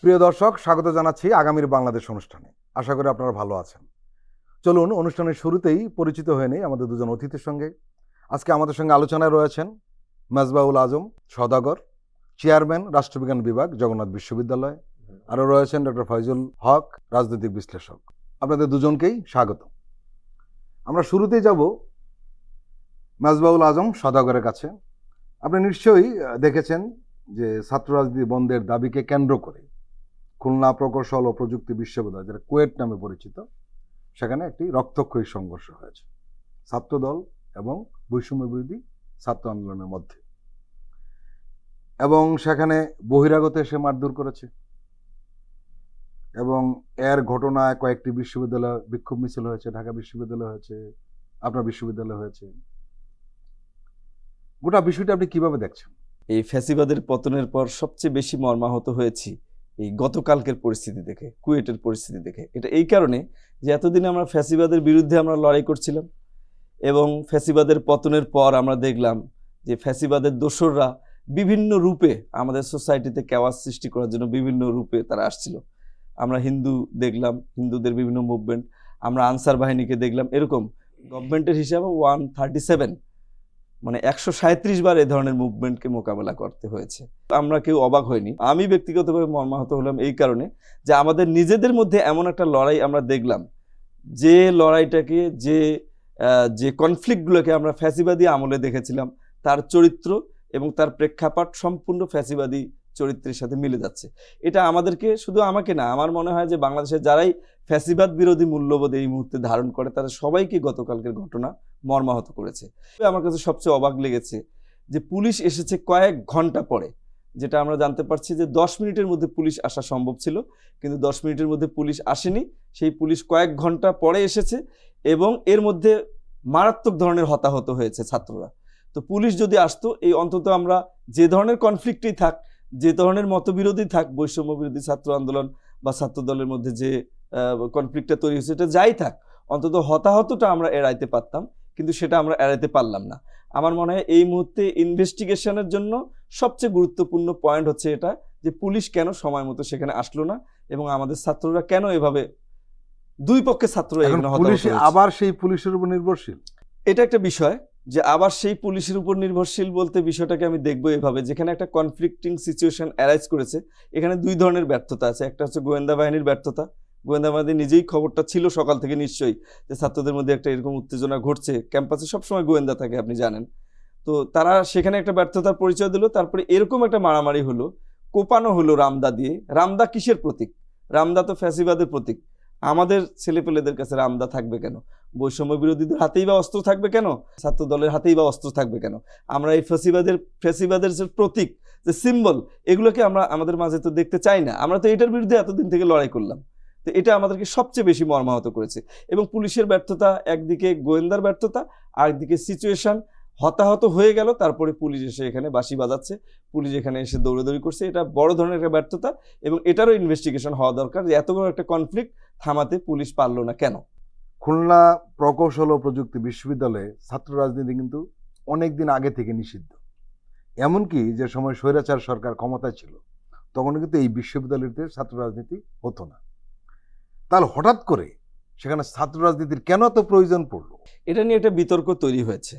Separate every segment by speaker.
Speaker 1: প্রিয় দর্শক, স্বাগত জানাচ্ছি আগামীর বাংলাদেশ অনুষ্ঠানে। আশা করি আপনারা ভালো আছেন। চলুন অনুষ্ঠানের শুরুতেই পরিচিত হয়ে নেই আমাদের দুজন অতিথির সঙ্গে। আজকে আমাদের সঙ্গে আলোচনায় রয়েছেন মেজবাউল আজম সওদাগর, চেয়ারম্যান রাষ্ট্রবিজ্ঞান বিভাগ, জগন্নাথ বিশ্ববিদ্যালয়। আরও রয়েছেন ডক্টর ফয়জুল হক, রাজনৈতিক বিশ্লেষক। আপনাদের দুজনকেই স্বাগত। আমরা শুরুতেই যাব মেজবাউল আজম সওদাগরের কাছে। আপনি নিশ্চয়ই দেখেছেন যে ছাত্র রাজনীতি বন্ধের দাবিকে কেন্দ্র করে খুলনা প্রকৌশল ও প্রযুক্তি বিশ্ববিদ্যালয়, যেটা কুয়েট নামে পরিচিত, সেখানে একটি রক্তক্ষয়ী সংঘর্ষ হয়েছে ছাত্রদল এবং বৈষম্য বিরোধী ছাত্র আন্দোলনের মধ্যে, এবং সেখানে বহিরাগত এসে মারধর করেছে এবং এর ঘটনায় কয়েকটি বিশ্ববিদ্যালয় বিক্ষোভ মিছিল হয়েছে। ঢাকা বিশ্ববিদ্যালয় হয়েছে, আপনার বিশ্ববিদ্যালয় হয়েছে। গোটা বিষয়টা আপনি কিভাবে দেখছেন?
Speaker 2: এই ফ্যাসিবাদের পতনের পর সবচেয়ে বেশি মর্মাহত হয়েছি এই গতকালকের পরিস্থিতি দেখে, কুয়েটের পরিস্থিতি দেখে। এটা এই কারণে যে এতদিন আমরা ফ্যাসিবাদের বিরুদ্ধে আমরা লড়াই করছিলাম এবং ফ্যাসিবাদের পতনের পর আমরা দেখলাম যে ফ্যাসিবাদের দোসররা বিভিন্ন রূপে আমাদের সোসাইটিতে কেওয়াস সৃষ্টি করার জন্য বিভিন্ন রূপে তারা আসছিল। আমরা হিন্দু দেখলাম, হিন্দুদের বিভিন্ন মুভমেন্ট, আমরা আনসার বাহিনীকে দেখলাম। এরকম গভর্নমেন্টের হিসাবে 137 মানে 137 বার এই ধরনের মুভমেন্টকে মোকাবেলা করতে হয়েছে। আমরা কেউ অবাক হয়নি। আমি ব্যক্তিগতভাবে মর্মাহত হলাম এই কারণে যে আমাদের নিজেদের মধ্যে এমন একটা লড়াই আমরা দেখলাম, যে লড়াইটাকে যে কনফ্লিক্টগুলোকে আমরা ফ্যাসিবাদী আমলে দেখেছিলাম, তার চরিত্র এবং তার প্রেক্ষাপট সম্পূর্ণ ফ্যাসিবাদী চরিত্রের সাথে মিলে যাচ্ছে। এটা আমাদেরকে, শুধু আমাকে না, আমার মনে হয় যে বাংলাদেশের যারাই ফ্যাসিবাদ বিরোধী মূল্যবোধ এই মুহূর্তে ধারণ করে তারা সবাইকে গতকালকের ঘটনা মর্মাহত করেছে। আমার কাছে সবচেয়ে অবাক লেগেছে যে পুলিশ এসেছে কয়েক ঘন্টা পরে, যেটা আমরা জানতে পারছি যে 10 মিনিটের মধ্যে পুলিশ আসা সম্ভব ছিল, কিন্তু 10 মিনিটের মধ্যে পুলিশ আসেনি। সেই পুলিশ কয়েক ঘন্টা পরে এসেছে এবং এর মধ্যে মারাত্মক ধরনের হতাহত হয়েছে ছাত্ররা। তো পুলিশ যদি আসতো, এই অন্তত আমরা যে ধরনের কনফ্লিক্টই থাক, যে ধরনের মতবিরোধী থাক, বৈষম্য বিরোধী ছাত্র আন্দোলন বা ছাত্র দলের মধ্যে যে কনফ্লিক্টটা তৈরি হয়েছে, এটা যাই থাক, অন্তত হতাহতটা আমরা এড়াইতে পারতাম, কিন্তু সেটা আমরা এড়াইতে পারলাম না। আমার মনে হয় এই মুহূর্তে ইনভেস্টিগেশনের জন্য সবচেয়ে গুরুত্বপূর্ণ পয়েন্ট হচ্ছে এটা, যে পুলিশ কেন সময় মতো সেখানে আসলো না এবং আমাদের ছাত্ররা কেন এভাবে দুই পক্ষে ছাত্র
Speaker 1: আবার সেই পুলিশের উপর নির্ভরশীল।
Speaker 2: এটা একটা বিষয় যে আবার সেই পুলিশের উপর নির্ভরশীল বলতে বিষয়টাকে আমি দেখবো এভাবে, যেখানে একটা কনফ্লিক্টিং সিচুয়েশন অ্যারাইজ করেছে, এখানে দুই ধরনের ব্যর্থতা আছে। একটা হচ্ছে গোয়েন্দা বাহিনীর ব্যর্থতা। গোয়েন্দা বাহিনী নিজেই খবরটা ছিল সকাল থেকে নিশ্চয়ই যে ছাত্রদের মধ্যে একটা এরকম উত্তেজনা ঘটছে। ক্যাম্পাসে সবসময় গোয়েন্দা থাকে, আপনি জানেন। তো তারা সেখানে একটা ব্যর্থতার পরিচয় দিল। তারপরে এরকম একটা মারামারি হলো, কোপানো হলো রামদা দিয়ে। রামদা কিসের প্রতীক? রামদা তো ফ্যাসিবাদের প্রতীক। আমাদের ছেলেপেলেদের কাছে রামদা থাকবে কেন? বৈষম্য বিরোধীদের হাতেই বা অস্ত্র থাকবে কেন? ছাত্র দলের হাতেই বা অস্ত্র থাকবে কেন? আমরা এই ফ্যাসিবাদের যে প্রতীক, যে সিম্বল, এগুলোকে আমরা আমাদের মাঝে তো দেখতে চাই না। আমরা তো এটার বিরুদ্ধে এতদিন থেকে লড়াই করলাম। তো এটা আমাদেরকে সবচেয়ে বেশি মর্মাহত করেছে। এবং পুলিশের ব্যর্থতা একদিকে, গোয়েন্দার ব্যর্থতা আরেকদিকে, সিচুয়েশন হতাহত হয়ে গেল, তারপরে পুলিশ এসে এখানে বাঁশি বাজাচ্ছে, পুলিশ এখানে এসে দৌড়াদৌড়ি করছে। এটা বড় ধরনের একটা ব্যর্থতা এবং এটারও ইনভেস্টিগেশন হওয়া দরকার যে এত বড় একটা কনফ্লিক্ট থামাতে পুলিশ পারলো না কেন।
Speaker 1: খুলনা প্রকৌশল ও প্রযুক্তি বিশ্ববিদ্যালয়ে ছাত্র রাজনীতি কিন্তু অনেক দিন আগে থেকে নিষিদ্ধ। এমনকি যে সময় স্বৈরাচার সরকার ক্ষমতায় ছিল তখন কিন্তু এই বিশ্ববিদ্যালয়তে ছাত্র রাজনীতি হতো না। তাহলে হঠাৎ করে সেখানে ছাত্র রাজনীতির কেন এত প্রয়োজন পড়লো?
Speaker 2: এটা নিয়ে একটা বিতর্ক তৈরি হয়েছে।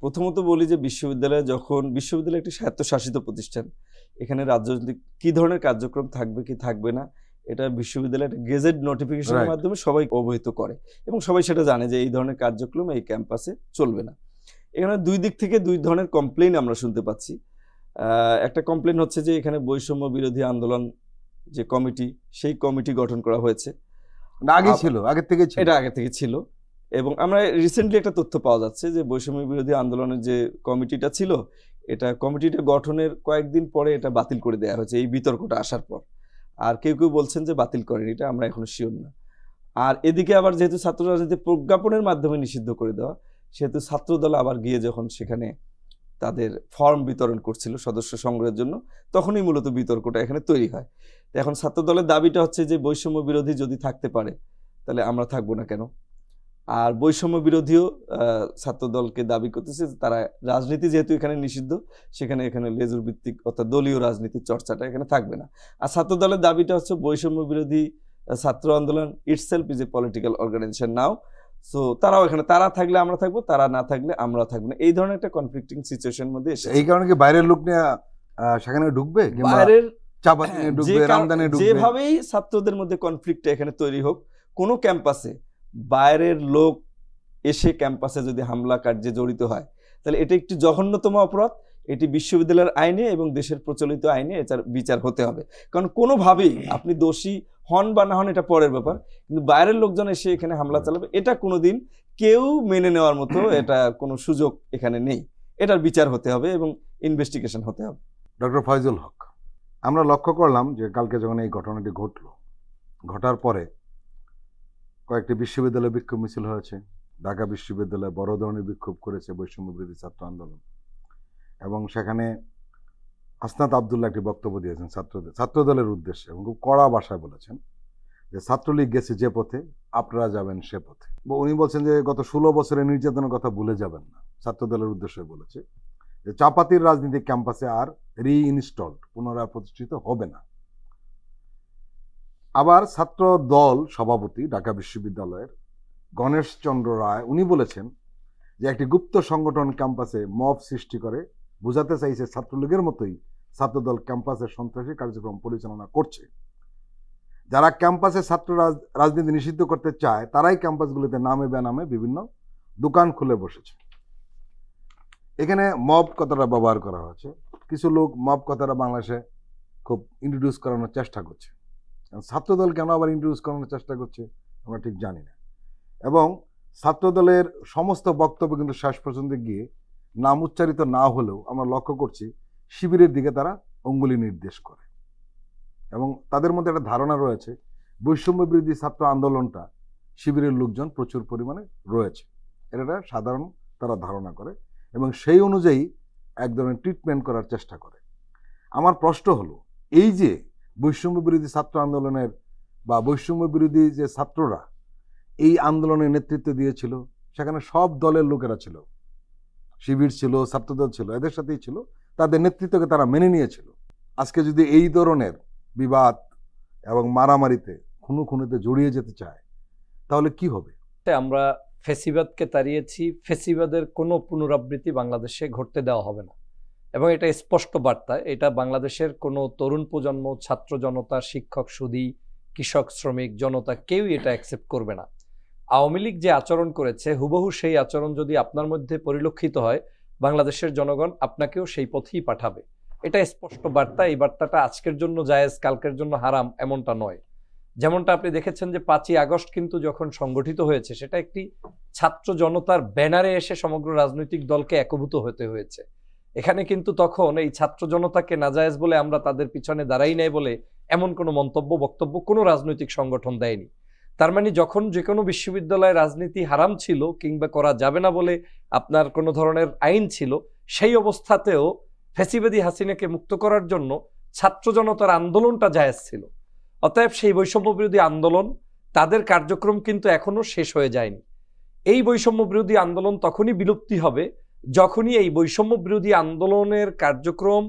Speaker 2: প্রথমত বলি যে বিশ্ববিদ্যালয় একটি স্বায়ত্তশাসিত প্রতিষ্ঠান, এখানে রাজনৈতিক কি ধরনের কার্যক্রম থাকবে কি থাকবে না, এটা বিশ্ববিদ্যালয় একটা গেজেট নোটিফিকেশনের মাধ্যমে সবাই অবহিত করে এবং সবাই সেটা জানে যে এই ধরনের কার্যক্রম এই ক্যাম্পাসে চলবে না। এখানে দুই দিক থেকে দুই ধরনের কমপ্লেইন আমরা শুনতে পাচ্ছি। একটা কমপ্লেইন হচ্ছে যে এখানে বৈষম্য বিরোধী আন্দোলন যে কমিটি, সেই কমিটি গঠন করা হয়েছে। এটা আগে থেকে ছিল এবং আমরা রিসেন্টলি একটা তথ্য পাওয়া যাচ্ছে যে বৈষম্য বিরোধী আন্দোলনের যে কমিটিটা ছিল, এটা কমিটিটা গঠনের কয়েকদিন পরে এটা বাতিল করে দেওয়া হয়েছে এই বিতর্কটা আসার পর। আর কেউ কেউ বলছেন যে বাতিল করেনি, এটা আমরা এখনো শিওর না। আর এদিকে আবার যেহেতু ছাত্র রাজনীতি প্রজ্ঞাপনের মাধ্যমে নিষিদ্ধ করে দেওয়া, সেহেতু ছাত্রদল আবার গিয়ে যখন সেখানে তাদের ফর্ম বিতরণ করছিল সদস্য সংগ্রহের জন্য, তখনই মূলত বিতর্কটা এখানে তৈরি হয়। তো এখন ছাত্রদলের দাবিটা হচ্ছে যে বৈষম্য বিরোধী যদি থাকতে পারে তাহলে আমরা থাকবো না কেন? আর বৈষম্য বিরোধীও ছাত্রদলকে দাবি করতেছে যে তারা রাজনীতি যেহেতু এখানে নিষিদ্ধ, সেখানে এখানে লেজুর ভিত্তিক অর্থাৎ দলীয় রাজনীতির চর্চাটা এখানে থাকবে না। আর ছাত্রদলের দাবিটা হচ্ছে বৈষম্য বিরোধী ছাত্র আন্দোলন itself is a political organisation now. So তারাও এখানে, তারা থাকলে আমরা থাকবো, তারা না থাকলে আমরা থাকবো না, এই ধরনের একটা কনফ্লিক্টিং সিচুয়েশনের মধ্যে এসে
Speaker 1: এই কারণে কি বাইরের লোক নিয়ে সেখানে ঢুকবে, কিংবা
Speaker 2: বাইরের
Speaker 1: চাপাতি নিয়ে ঢুকবে, রামদানে ঢুকবে?
Speaker 2: যেভাবেই ছাত্রদের মধ্যে কনফ্লিক্টটা এখানে তৈরি হোক, কোনো ক্যাম্পাসে বাইরের লোক এসে ক্যাম্পাসে যদি হামলা কার্যে জড়িত হয়, তাহলে এটা একটি জঘন্যতম অপরাধ। এটি বিশ্ববিদ্যালয়ের আইনে এবং দেশের প্রচলিত আইনে এটার বিচার হতে হবে। কারণ কোনোভাবেই আপনি দোষী হন বা না হন এটা পরের ব্যাপার, কিন্তু বাইরের লোকজন এসে এখানে হামলা চালাবে, এটা কোনোদিন কেউ মেনে নেওয়ার মতো এটা কোনো সুযোগ এখানে নেই। এটার বিচার হতে হবে এবং ইনভেস্টিগেশন হতে হবে।
Speaker 1: ডক্টর ফয়জুল হক, আমরা লক্ষ্য করলাম যে কালকে যখন এই ঘটনাটি ঘটার পরে কয়েকটি বিশ্ববিদ্যালয়ে বিক্ষোভ মিছিল হয়েছে। ঢাকা বিশ্ববিদ্যালয়ে বড় ধরনের বিক্ষোভ করেছে বৈষম্য বিরোধী ছাত্র আন্দোলন, এবং সেখানে হাসনাত আবদুল্লাহ একটি বক্তব্য দিয়েছেন ছাত্রদলের উদ্দেশ্যে, এবং খুব কড়া ভাষায় বলেছেন যে ছাত্রলীগ গেছে যে পথে, আপনারা যাবেন সে পথে। উনি বলছেন যে গত 16 বছরের নির্যাতনের কথা ভুলে যাবেন না। ছাত্রদলের উদ্দেশ্যে বলেছে যে চাপাতির রাজনীতি ক্যাম্পাসে আর রিইনস্টলড, পুনরায় প্রতিষ্ঠিত হবে না। আবার ছাত্র দল সভাপতি ঢাকা বিশ্ববিদ্যালয়ের গণেশ চন্দ্র রায়, উনি বলেছেন যে একটি গুপ্ত সংগঠন ক্যাম্পাসে মব সৃষ্টি করে বোঝাতে চাইছে ছাত্রলীগের মতোই ছাত্রদল ক্যাম্পাসে সন্ত্রাসী কার্যক্রম পরিচালনা করছে। যারা ক্যাম্পাসে ছাত্র রাজনীতি নিষিদ্ধ করতে চায় তারাই ক্যাম্পাসগুলিতে নামে বেনামে বিভিন্ন দোকান খুলে বসেছে। এখানে মব কথাটা ব্যবহার করা হয়েছে। কিছু লোক মব কথাটা বাংলাদেশে খুব ইন্ট্রোডিউস করানোর চেষ্টা করছে। ছাত্রদল কেন আবার ইন্ট্রোডিউস করানোর চেষ্টা করছে আমরা ঠিক জানি না। এবং ছাত্রদলের সমস্ত বক্তব্য কিন্তু শেষ পর্যন্ত গিয়ে নাম উচ্চারিত না হলেও আমরা লক্ষ্য করছি শিবিরের দিকে তারা অঙ্গুলি নির্দেশ করে, এবং তাদের মধ্যে একটা ধারণা রয়েছে বৈষম্য বিরোধী ছাত্র আন্দোলনটা শিবিরের লোকজন প্রচুর পরিমাণে রয়েছে। এটা সাধারণ তারা ধারণা করে এবং সেই অনুযায়ী এক ধরনের ট্রিটমেন্ট করার চেষ্টা করে। আমার প্রশ্ন হলো, এই যে বৈষম্য বিরোধী ছাত্র আন্দোলনের বা বৈষম্য বিরোধী যে ছাত্ররা এই আন্দোলনের নেতৃত্ব দিয়েছিল, সেখানে সব দলের লোকেরা ছিল, শিবির ছিল, ছাত্রদল ছিল, এদের সাথেই ছিল, তাদের নেতৃত্বকে তারা মেনে নিয়েছিল। আজকে যদি এই ধরনের বিবাদ এবং মারামারিতে খুনোখুনিতে জড়িয়ে যেতে চায় তাহলে কি হবে?
Speaker 3: আমরা ফেসিবাদকে তাড়িয়েছি, ফেসিবাদের কোনো পুনরাবৃত্তি বাংলাদেশে ঘটতে দেওয়া হবে না, এবং এটা স্পষ্ট বার্তা। এটা বাংলাদেশের কোনো তরুণ প্রজন্ম, ছাত্র জনতা, শিক্ষক, সুধী, কৃষক, শ্রমিক জনতা কেউই এটা অ্যাকসেপ্ট করবে না। আওয়ামী লীগ যে আচরণ করেছে হুবহু সেই আচরণ যদি আপনার মধ্যে পরিলক্ষিত হয়, বাংলাদেশের জনগণ আপনাকেও সেই পথেই পাঠাবে। এটা স্পষ্ট বার্তা। এই বার্তাটা আজকের জন্য জায়েজ, কালকের জন্য হারাম এমনটা নয়। যেমনটা আপনি দেখেছেন যে 5ই আগস্ট কিন্তু যখন সংগঠিত হয়েছে, সেটা একটি ছাত্র জনতার ব্যানারে এসে সমগ্র রাজনৈতিক দলকে একভূত হতে হয়েছে। এখানে কিন্তু তখন এই ছাত্র জনতাকে নাজায়েজ বলে আমরা তাদের পিছনে দাঁড়াই নাই বলে এমন কোনো বক্তব্য কোনো রাজনৈতিক সংগঠন দেয়নি। তার মানে যখন যে কোনো বিশ্ববিদ্যালয়ে রাজনীতি হারাম ছিল কিংবা করা যাবে না বলে আপনার কোনো ধরনের আইন ছিল, সেই অবস্থাতেও ফ্যাসিবাদী হাসিনাকে মুক্ত করার জন্য ছাত্র জনতার আন্দোলনটা জায়েজ ছিল। অতএব সেই বৈষম্য বিরোধী আন্দোলন, তাদের কার্যক্রম কিন্তু এখনো শেষ হয়ে যায়নি। এই বৈষম্য বিরোধী আন্দোলন তখনই বিলুপ্তি হবে যখনই এই বৈষম্য বিরোধী আন্দোলনের কার্যক্রম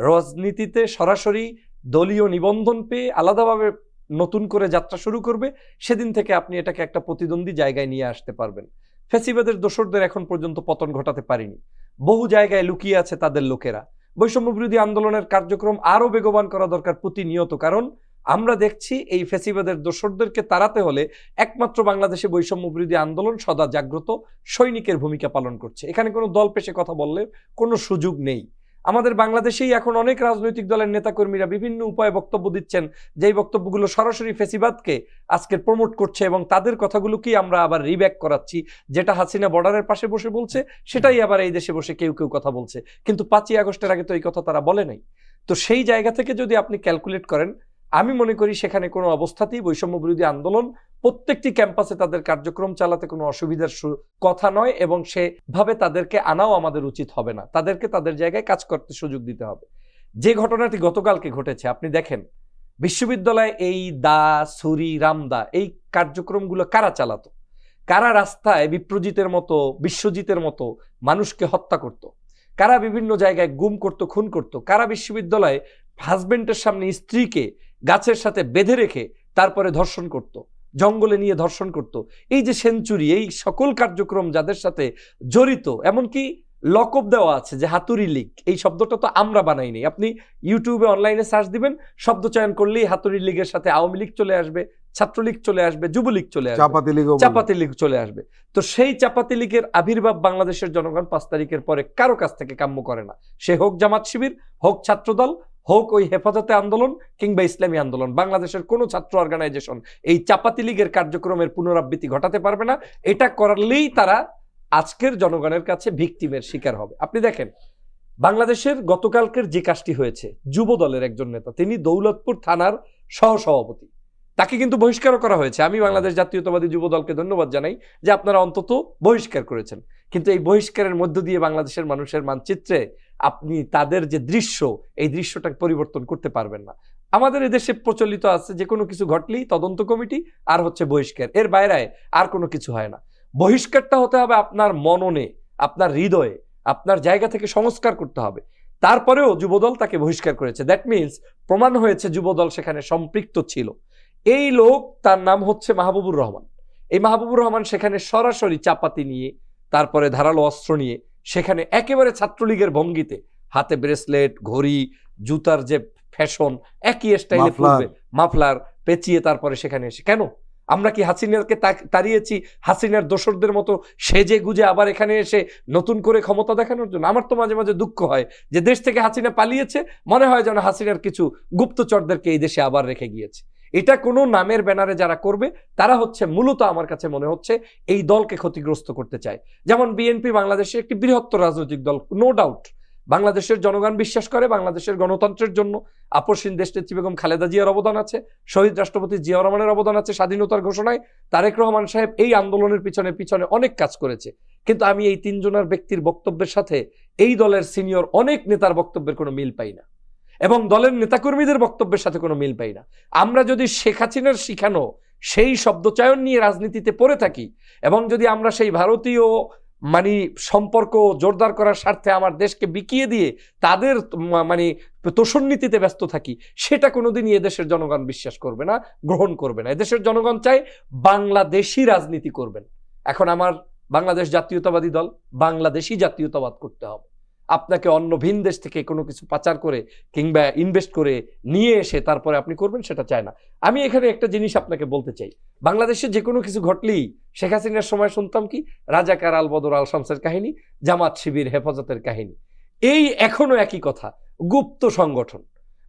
Speaker 3: রাজনীতিতে সরাসরি দলীয় নিবন্ধন পেয়ে আলাদাভাবে নতুন করে যাত্রা শুরু করবে। সেদিন থেকে আপনি এটাকে একটা প্রতিদ্বন্দ্বী জায়গায় নিয়ে আসতে পারবেন। ফ্যাসিবাদের দোসরদের এখন পর্যন্ত পতন ঘটাতে পারিনি। বহু জায়গায় লুকিয়ে আছে তাদের লোকেরা। বৈষম্য বিরোধী আন্দোলনের কার্যক্রম আরো বেগবান করা দরকার প্রতিনিয়ত, কারণ আমরা দেখছি এই ফ্যাসিবাদের দোসরদেরকে তাড়াতে হলে একমাত্র বাংলাদেশে বৈষম্য বিরোধী আন্দোলন সদা জাগ্রত সৈনিকের ভূমিকা পালন করছে। এখানে কোনো দল পেশে কথা বললে কোনো সুযোগ নেই। আমাদের বাংলাদেশেই এখন অনেক রাজনৈতিক দলের নেতাকর্মীরা বিভিন্ন উপায়ে বক্তব্য দিচ্ছেন, যেই বক্তব্যগুলো সরাসরি ফ্যাসিবাদকে আজকে প্রমোট করছে, এবং তাদের কথাগুলোকেই আমরা আবার রিব্যাক করাচ্ছি। যেটা হাসিনা বর্ডারের পাশে বসে বলছে, সেটাই আবার এই দেশে বসে কেউ কেউ কথা বলছে, কিন্তু 5ই আগস্টের আগে তো এই কথা তারা বলে নাই। তো সেই জায়গা থেকে যদি আপনি ক্যালকুলেট করেন, আমি মনে করি সেখানে কোনো অবস্থাতেই বৈষম্য বিরোধী আন্দোলন প্রত্যেকটি ক্যাম্পাসে তাদের কার্যক্রম চালাতে কোনো অসুবিধার কথা নয়, এবং সেভাবে তাদেরকে আনাও আমাদের উচিত হবে না। তাদেরকে তাদের জায়গায় কাজ করতে সুযোগ দিতে হবে। যে ঘটনাটি গতকালকে ঘটেছে, আপনি দেখেন বিশ্ববিদ্যালয়ে এই দা, ছুরি, রামদা এই কার্যক্রমগুলো কারা চালাতো? কারা রাস্তায় বিপ্রজিতের মতো, বিশ্বজিতের মতো মানুষকে হত্যা করত, কারা বিভিন্ন জায়গায় গুম করত, খুন করত, কারা বিশ্ববিদ্যালয়ে হাজবেন্ডের সামনে স্ত্রীকে গাছের সাথে বেঁধে রেখে তারপরে ধর্ষণ করত, জঙ্গলে নিয়ে ধর্ষণ করত। এই যে সেঞ্চুরি, এই সকল কার্যক্রম যাদের সাথে জড়িত, এমনকি লকব দেওয়া আছে যে হাতুড়ি লীগ, এই শব্দটা তো আমরা বানাইনি। আপনি ইউটিউবে অনলাইনে সার্চ দিবেন, শব্দ চয়ন করলেই হাতুড়ি লীগের সাথে আওয়ামী লীগ চলে আসবে, ছাত্রলীগ চলে আসবে, যুবলীগ চলে আসবে, চাপাতি লীগ চলে আসবে। তো সেই চাপাতি লীগের আবির্ভাব বাংলাদেশের জনগণ 5 তারিখের পরে কারো কাছ থেকে কাম্য করে না। সে হোক জামাত শিবির, হোক ছাত্রদল, হোক ওই হেফাজতে আন্দোলন কিংবা ইসলামী আন্দোলন, বাংলাদেশের কোনো ছাত্র অর্গানাইজেশন এই চাপাতি লীগের কার্যক্রমের পুনরাবৃত্তি ঘটাতে পারবে না। এটা করলেই তারা আজকের জনগণের কাছে ভিকটিমের শিকার হবে। আপনি দেখেন, বাংলাদেশের গতকালকের যে কাজটি হয়েছে, যুব দলের একজন নেতা, তিনি দৌলতপুর থানার সহসভাপতি, তাকে কিন্তু বহিষ্কারও করা হয়েছে। আমি বাংলাদেশ জাতীয়তাবাদী যুব দলকে ধন্যবাদ জানাই যে আপনারা অন্তত বহিষ্কার করেছেন। কিন্তু এই বহিষ্কারের মধ্য দিয়ে বাংলাদেশের মানুষের মানচিত্রে আপনি তাদের যে দৃশ্য, এই দৃশ্যটাকে পরিবর্তন করতে পারবেন না। আমাদের এদেশে প্রচলিত আছে যে কোনো কিছু ঘটলেই তদন্ত কমিটি আর হচ্ছে বহিষ্কার, এর বাইরে আর কোনো কিছু হয় না। বহিষ্কারটা হতে হবে আপনার মননে, আপনার হৃদয়ে, আপনার জায়গা থেকে সংস্কার করতে হবে। তারপরেও যুবদল তাকে বহিষ্কার করেছে। দ্যাট মিনস প্রমাণ হয়েছে যুবদল সেখানে সম্পৃক্ত ছিল। এই লোক, তার নাম হচ্ছে মাহবুবুর রহমান। এই মাহবুবুর রহমান সেখানে সরাসরি চাপাতি নিয়ে, তারপরে ধারালো অস্ত্র নিয়ে, সেখানে একেবারে ছাত্রলীগের ভঙ্গিতে, হাতে ব্রেসলেট, ঘড়ি, জুতার যে ফ্যাশন একই স্টাইলে পরবে, মাফলার পেঁচিয়ে তারপরে সেখানে এসে, কেন আমরা কি হাসিনাকে তাড়িয়েছি হাসিনার দোসরদের মতো সেজে গুজে আবার এখানে এসে নতুন করে ক্ষমতা দেখানোর জন্য? আমার তো মাঝে মাঝে দুঃখ হয় যে দেশ থেকে হাসিনা পালিয়েছে, মনে হয় যেন হাসিনার কিছু গুপ্তচরদেরকে এই দেশে আবার রেখে গিয়েছে। এটা কোনো নামের ব্যানারে যারা করবে তারা হচ্ছে মূলত, আমার কাছে মনে হচ্ছে, এই দলকে ক্ষতিগ্রস্ত করতে চায়। যেমন বিএনপি বাংলাদেশের একটি বৃহত্তর রাজনৈতিক দল, নো ডাউট। বাংলাদেশের জনগণ বিশ্বাস করে বাংলাদেশের গণতন্ত্রের জন্য আপসহীন দেশনেত্রী বেগম খালেদা জিয়ার অবদান আছে, শহীদ রাষ্ট্রপতি জিয়া রহমানের অবদান আছে স্বাধীনতার ঘোষণায়, তারেক রহমান সাহেব এই আন্দোলনের পিছনে অনেক কাজ করেছে। কিন্তু আমি এই 3 জনের ব্যক্তির বক্তব্যের সাথে এই দলের সিনিয়র অনেক নেতার বক্তব্যের কোনো মিল পাই না, এবং দলের নেতাকর্মীদের বক্তব্যের সাথে কোনো মিল পাই না। আমরা যদি শেখ হাসিনার শিখানো সেই শব্দচয়ন নিয়ে রাজনীতিতে পড়ে থাকি, এবং যদি আমরা সেই ভারতীয় সম্পর্ক জোরদার করার স্বার্থে আমার দেশকে বিকিয়ে দিয়ে তাদের তোষণনীতিতে ব্যস্ত থাকি, সেটা কোনোদিনই এদেশের জনগণ বিশ্বাস করবে না, গ্রহণ করবে না। এদেশের জনগণ চায় বাংলাদেশি রাজনীতি করবেন। এখন আমার বাংলাদেশ জাতীয়তাবাদী দল বাংলাদেশি জাতীয়তাবাদ করতে হবে। আপনাকে অন্য ভিন দেশ থেকে কোনো কিছু পাচার করে কিংবা ইনভেস্ট করে নিয়ে এসে তারপরে আপনি করবেন, সেটা চায় না। আমি এখানে একটা জিনিস আপনাকে বলতে চাই, বাংলাদেশে যে কোনো কিছু ঘটলেই শেখ হাসিনার সময় শুনতাম কি, রাজাকার, আল বদর, আল শামসের কাহিনী, জামাত শিবির, হেফাজতের কাহিনী। এই এখনো একই কথা, গুপ্ত সংগঠন।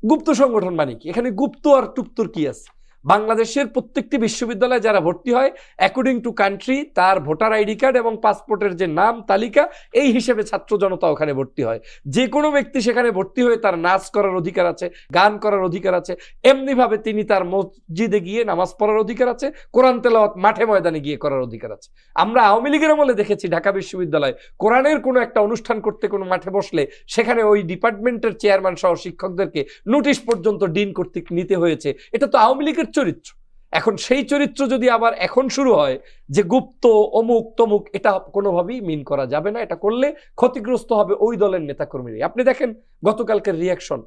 Speaker 3: গুপ্ত সংগঠন মানে কি? এখানে গুপ্ত আর টুপ্তর কি আছে? বাংলাদেশের প্রত্যেকটি বিশ্ববিদ্যালয়ে যারা ভর্তি হয়, অ্যাকর্ডিং টু কান্ট্রি, তার ভোটার আইডি কার্ড এবং পাসপোর্টের যে নাম তালিকা, এই হিসেবে ছাত্র জনতা ওখানে ভর্তি হয়। যে কোনো ব্যক্তি সেখানে ভর্তি হয়ে তার নাচ করার অধিকার আছে, গান করার অধিকার আছে, এমনিভাবে তিনি তার মসজিদে গিয়ে নামাজ পড়ার অধিকার আছে, কোরআন তেলাওয়াত মাঠে ময়দানে গিয়ে করার অধিকার আছে। আমরা আওয়ামী লীগের আমলে দেখেছি ঢাকা বিশ্ববিদ্যালয়ে কোরআনের কোনো একটা অনুষ্ঠান করতে কোনো মাঠে বসলে সেখানে ওই ডিপার্টমেন্টের চেয়ারম্যান সহ শিক্ষকদেরকে নোটিশ পর্যন্ত ডিন কর্তৃক নিতে হয়েছে। এটা তো আওয়ামী লীগের চরিত্র। এখন সেই চরিত্র যদি আবার এখন শুরু হয় যে গুপ্ত অমুক তমুক, এটা কোনোভাবেই মিন করা যাবে না। এটা করলে ক্ষতিগ্রস্ত হবে ওই দলের নেতাকর্মীরা। আপনি দেখেন গতকালকের রিয়াকশন,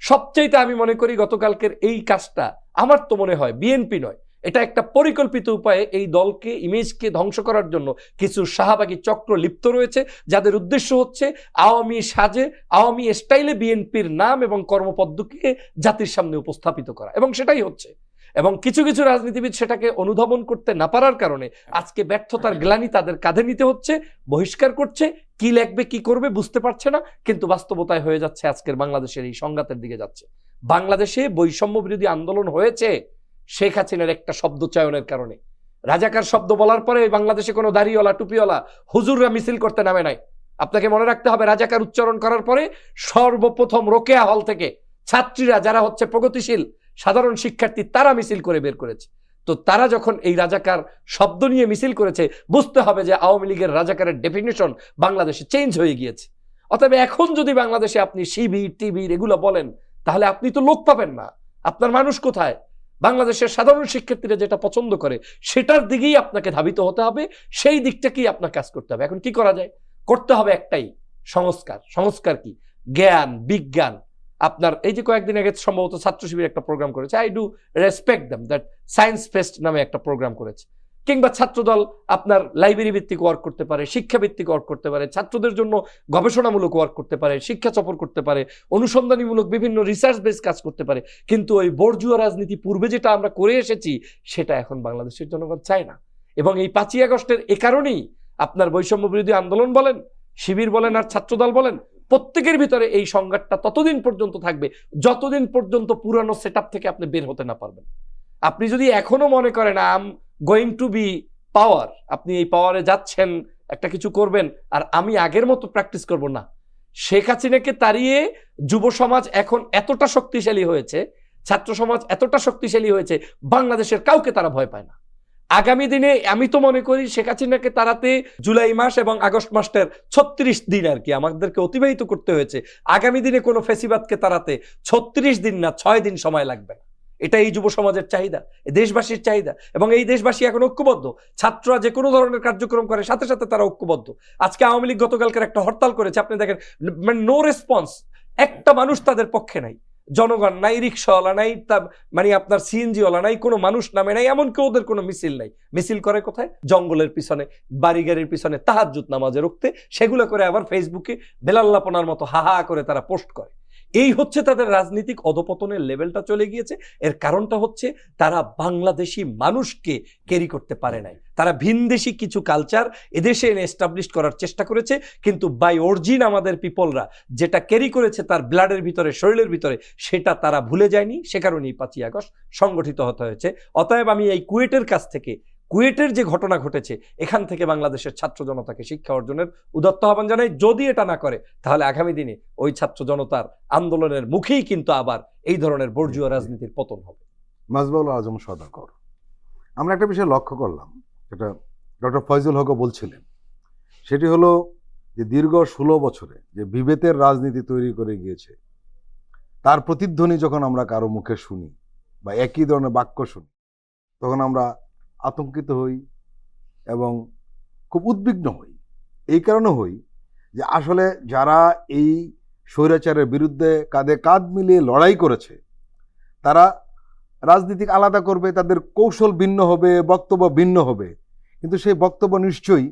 Speaker 3: সবচেয়ে আমি মনে করি গতকালকের এই কাজটা, আমার তো মনে হয় বিএনপি নয়, এটা একটা পরিকল্পিত উপায়ে এই দলকে, ইমেজকে ধ্বংস করার জন্য কিছু শাহবাগী চক্র লিপ্ত রয়েছে, যাদের উদ্দেশ্য হচ্ছে আওয়ামী সাজে, আওয়ামী স্টাইলে বিএনপির নাম এবং কর্মপদ্ধতিকে জাতির সামনে উপস্থাপিত করা, এবং সেটাই হচ্ছে। এবং কিছু কিছু রাজনীতিবিদ সেটাকে অনুধাবন করতে না পারার কারণে আজকে ব্যর্থতার গ্লানি তাদের কাঁধে নিতে হচ্ছে, বহিষ্কার করছে, কি লিখবে কি করবে বুঝতে পারছে না, কিন্তু বাস্তবতায় হয়ে যাচ্ছে আজকের বাংলাদেশের এই সংঘাতের দিকে যাচ্ছে। বাংলাদেশে বৈষম্য বিরোধী আন্দোলন হয়েছে শেখ হাসিনার একটা শব্দ চয়নের কারণে। রাজাকার শব্দ বলার পরে বাংলাদেশে কোনো দাড়িওয়ালা টুপিওয়ালা হুজুররা মিছিল করতে নামে নাই। আপনাকে মনে রাখতে হবে, রাজাকার উচ্চারণ করার পরে সর্বপ্রথম রোকেয়া হল থেকে ছাত্রীরা, যারা হচ্ছে প্রগতিশীল সাধারণ শিক্ষার্থী, তারা মিছিল করে বের করেছে। তো তারা যখন এই রাজাকার শব্দ নিয়ে মিছিল করেছে, বুঝতে হবে যে আওয়ামী লীগের রাজাকারের ডেফিনিশন বাংলাদেশে চেঞ্জ হয়ে গিয়েছে। অতএব এখন যদি বাংলাদেশে আপনি শিবির টিবির এগুলো বলেন, তাহলে আপনি তো লোক পাবেন না। আপনার মানুষ কোথায়? বাংলাদেশের সাধারণ শিক্ষার্থীরা যেটা পছন্দ করে সেটার দিকেই আপনাকে ধাবিত হতে হবে, সেই দিকটাকেই আপনার কাজ করতে হবে। এখন কি করা যায়? করতে হবে একটাই, সংস্কার। সংস্কার কি? জ্ঞান, বিজ্ঞান। আপনার এই যে কয়েকদিন আগে সম্ভবত ছাত্র শিবির একটা প্রোগ্রাম করেছে, I do respect them, that science fest নামে একটা প্রোগ্রাম করেছে। কিংবা ছাত্রদল আপনার লাইব্রেরি ভিত্তিক ওয়ার্ক করতে পারে, শিক্ষা ভিত্তিক ওয়ার্ক করতে পারে, ছাত্রদের জন্য গবেষণামূলক ওয়ার্ক করতে পারে, শিক্ষা সফর করতে পারে, অনুসন্ধানীমূলক বিভিন্ন রিসার্চ বেস কাজ করতে পারে। কিন্তু ওই বর্জুয়া রাজনীতি পূর্বে যেটা আমরা করে এসেছি সেটা এখন বাংলাদেশের জনগণ চায় না। এবং এই 5ই আগস্টের এ কারণেই আপনার বৈষম্য বিরোধী আন্দোলন বলেন, শিবির বলেন আর ছাত্রদল বলেন, প্রত্যেকের ভিতরে এই সংঘাতটা ততদিন পর্যন্ত থাকবে যতদিন পর্যন্ত পুরানো সেটআপ থেকে আপনি বের হতে না পারবেন। আপনি যদি এখনো মনে করেন I am going to be power, আপনি এই পাওয়ারে যাচ্ছেন, একটা কিছু করবেন, আর আমি আগের মতো প্র্যাকটিস করব না। শেখ হাসিনাকে তাড়িয়ে যুব সমাজ এখন এতটা শক্তিশালী হয়েছে, ছাত্র সমাজ এতটা শক্তিশালী হয়েছে, বাংলাদেশের কাউকে তারা ভয় পায় না। আগামী দিনে আমি তো মনে করি শেখ হাসিনাকে তাড়াতে জুলাই মাস এবং আগস্ট মাসের 36 দিন আর কি আমাদেরকে অতিবাহিত করতে হয়েছে। আগামী দিনে কোনো ফ্যাসিবাদকে তাড়াতে 36 দিন না 6 দিন সময় লাগবে না। এটা এই যুব সমাজের চাহিদা, দেশবাসীর চাহিদা, এবং এই দেশবাসী এখন ঐক্যবদ্ধ। ছাত্ররা যে কোনো ধরনের কার্যক্রম করে সাথে সাথে তারা ঐক্যবদ্ধ। আজকে আওয়ামী লীগ গতকালকের একটা হরতাল করেছে, আপনি দেখেন মানে নো রেসপন্স, একটা মানুষ তাদের পক্ষে নাই, জনগণ নাই, রিক্সাওয়ালা নাই, মানে আপনার সিএনজিওয়ালা নাই, কোনো মানুষ নামে নাই, এমনকি ওদের কোনো মিছিল নাই। মিছিল করে কোথায়? জঙ্গলের পিছনে, বাড়ি গাড়ির পিছনে তাহাজ্জুদ নামাজে রুখতে, সেগুলো করে আবার ফেসবুকে বেলাল্লাপনার মতো হাহা করে তারা পোস্ট করে। এই হচ্ছে তাদের রাজনৈতিক অধপতনের লেভেলটা চলে গিয়েছে। এর কারণটা হচ্ছে তারা বাংলাদেশি মানুষকে ক্যারি করতে পারে নাই। তারা ভিনদেশি কিছু কালচার এদেশে এনে এস্টাবলিশ করার চেষ্টা করেছে, কিন্তু বাই অরিজিন আমাদের পিপলরা যেটা ক্যারি করেছে তার ব্লাডের ভিতরে, শরীরের ভিতরে, সেটা তারা ভুলে যায়নি। সে কারণেই 5ই আগস্ট সংগঠিত হতে হয়েছে। অতএব আমি এই কুয়েটের কাছ থেকে, কুয়েটের যে ঘটনা ঘটেছে এখান থেকে বাংলাদেশের ছাত্র জনতাকে শিক্ষা অর্জনের উদাত্ত আহ্বান জানাই। যদি এটা না করে তাহলে আগামী দিনে ওই ছাত্র জনতার আন্দোলনের মুখেই কিন্তু আবার এই ধরনের বর্জুয়া রাজনীতির পতন হবে।
Speaker 1: মাজবাউল আজম সওদাগর, আমরা একটা বিষয় লক্ষ্য করলাম, যেটা ডক্টর ফয়জুল হকও বলছিলেন, সেটি হলো যে দীর্ঘ 16 বছরে যে বিভেদের রাজনীতি তৈরি করে গিয়েছে, তার প্রতিধ্বনি যখন আমরা কারো মুখে শুনি বা একই ধরনের বাক্য শুনি, তখন আমরা আতঙ্কিত হই এবং খুব উদ্বিগ্ন হই। এই কারণে হই যে আসলে যারা এই স্বৈরাচারের বিরুদ্ধে কাঁধে কাঁধ মিলিয়ে লড়াই করেছে, তারা রাজনীতিক আলাদা করবে, তাদের কৌশল ভিন্ন হবে, বক্তব্য ভিন্ন হবে, কিন্তু সেই বক্তব্য নিশ্চয়ই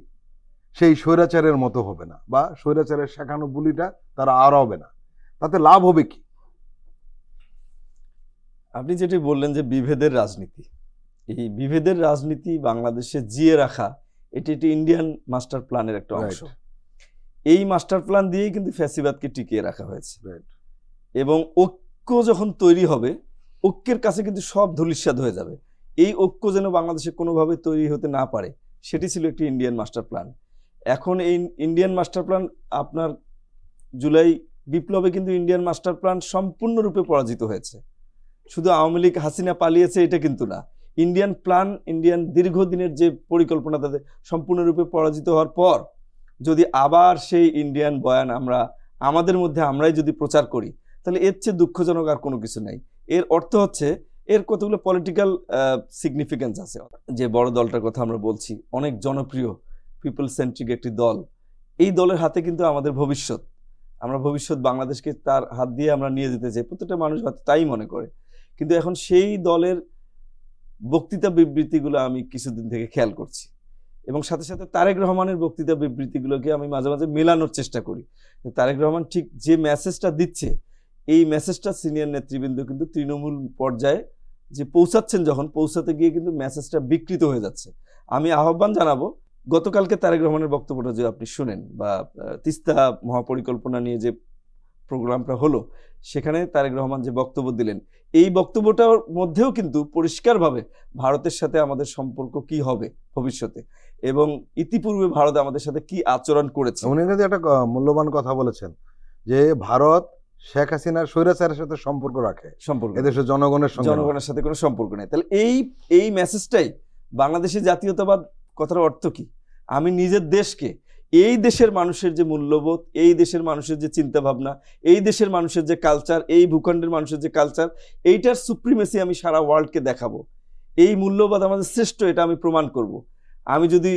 Speaker 1: সেই স্বৈরাচারের মতো হবে না, বা স্বৈরাচারের শেখানো বুলিটা তারা আর হবে না। তাতে লাভ হবে কি?
Speaker 2: আপনি যেটি বললেন যে বিভেদের রাজনীতি, এই বিভেদের রাজনীতি বাংলাদেশে জিয়ে রাখা, এটি একটি ইন্ডিয়ান মাস্টার প্ল্যানের একটা অংশ। এই মাস্টার প্ল্যান দিয়েই কিন্তু ফ্যাসিবাদকে টিকিয়ে রাখা হয়েছে। এবং ঐক্য যখন তৈরি হবে, ঐক্যের কাছে কিন্তু সব ধূলিসাৎ হয়ে যাবে। এই ঐক্য যেন বাংলাদেশে কোনোভাবে তৈরি হতে না পারে, সেটি ছিল একটি ইন্ডিয়ান মাস্টার প্ল্যান। এখন এই ইন্ডিয়ান মাস্টার প্ল্যান, আপনার জুলাই বিপ্লবে কিন্তু ইন্ডিয়ান মাস্টার প্ল্যান সম্পূর্ণরূপে পরাজিত হয়েছে। শুধু আওয়ামী লীগ হাসিনা পালিয়েছে এটা কিন্তু না, ইন্ডিয়ান প্ল্যান, ইন্ডিয়ান দীর্ঘদিনের যে পরিকল্পনা তাদের সম্পূর্ণরূপে পরাজিত হওয়ার পর যদি আবার সেই ইন্ডিয়ান বয়ান আমরা আমাদের মধ্যে আমরাই যদি প্রচার করি, তাহলে এর চেয়ে দুঃখজনক আর কোনো কিছু নাই। এর অর্থ হচ্ছে এর কতগুলো পলিটিক্যাল সিগনিফিকেন্স আছে। যে বড় দলটার কথা আমরা বলছি, অনেক জনপ্রিয় পিপল সেন্ট্রিক একটি দল, এই দলের হাতে কিন্তু আমাদের ভবিষ্যৎ, আমরা ভবিষ্যৎ বাংলাদেশকে তার হাত দিয়ে আমরা নিয়ে যেতে চাই, প্রত্যেকটা মানুষ হয়তো তাই মনে করে। কিন্তু এখন সেই দলের বক্তৃতা বিবৃতিগুলো আমি কিছুদিন থেকে খেয়াল করছি, এবং সাথে সাথে তারেক রহমানের বক্তৃতা বিবৃতিগুলোকে আমি মাঝে মাঝে মেলানোর চেষ্টা করি। তারেক রহমান ঠিক যে মেসেজটা দিচ্ছে, এই মেসেজটা সিনিয়র নেতৃবৃন্দ কিন্তু তৃণমূল পর্যায়ে যে পৌঁছাচ্ছেন, যখন পৌঁছাতে গিয়ে কিন্তু মেসেজটা বিকৃত হয়ে যাচ্ছে। আমি আহ্বান জানাবো, গতকালকে তারেক রহমানের বক্তব্যটা যে আপনি শুনেন, বা তিস্তা মহাপরিকল্পনা নিয়ে যে প্রোগ্রামটা হলো, সেখানে তারেক রহমান যে বক্তব্য দিলেন, এই বক্তব্যটার মধ্যেও কিন্তু পরিষ্কারভাবে ভারতের সাথে আমাদের সম্পর্ক কি হবে ভবিষ্যতে, এবং ইতিপূর্বে ভারত আমাদের সাথে কি আচরণ করেছে।
Speaker 1: উনি কিন্তু একটা মূল্যবান কথা বলেছেন যে ভারত শেখ হাসিনার স্বৈরাচারের সাথে সম্পর্ক রাখে,
Speaker 2: সম্পর্ক
Speaker 1: এদেশের জনগণের
Speaker 2: সাথে কোনো সম্পর্ক নেই। তাহলে এই মেসেজটাই বাংলাদেশের জাতীয়তাবাদ কথার অর্থ কি? আমি নিজের দেশকে এই দেশের মানুষের যে মূল্যবোধ, এই দেশের মানুষের যে চিন্তাভাবনা, এই দেশের মানুষের যে কালচার, এই ভূখণ্ডের মানুষের যে কালচার, এইটার সুপ্রিমেসি আমি সারা ওয়ার্ল্ডকে দেখাবো। এই মূল্যবোধ আমাদের শ্রেষ্ঠ, এটা আমি প্রমাণ করব। আমি যদি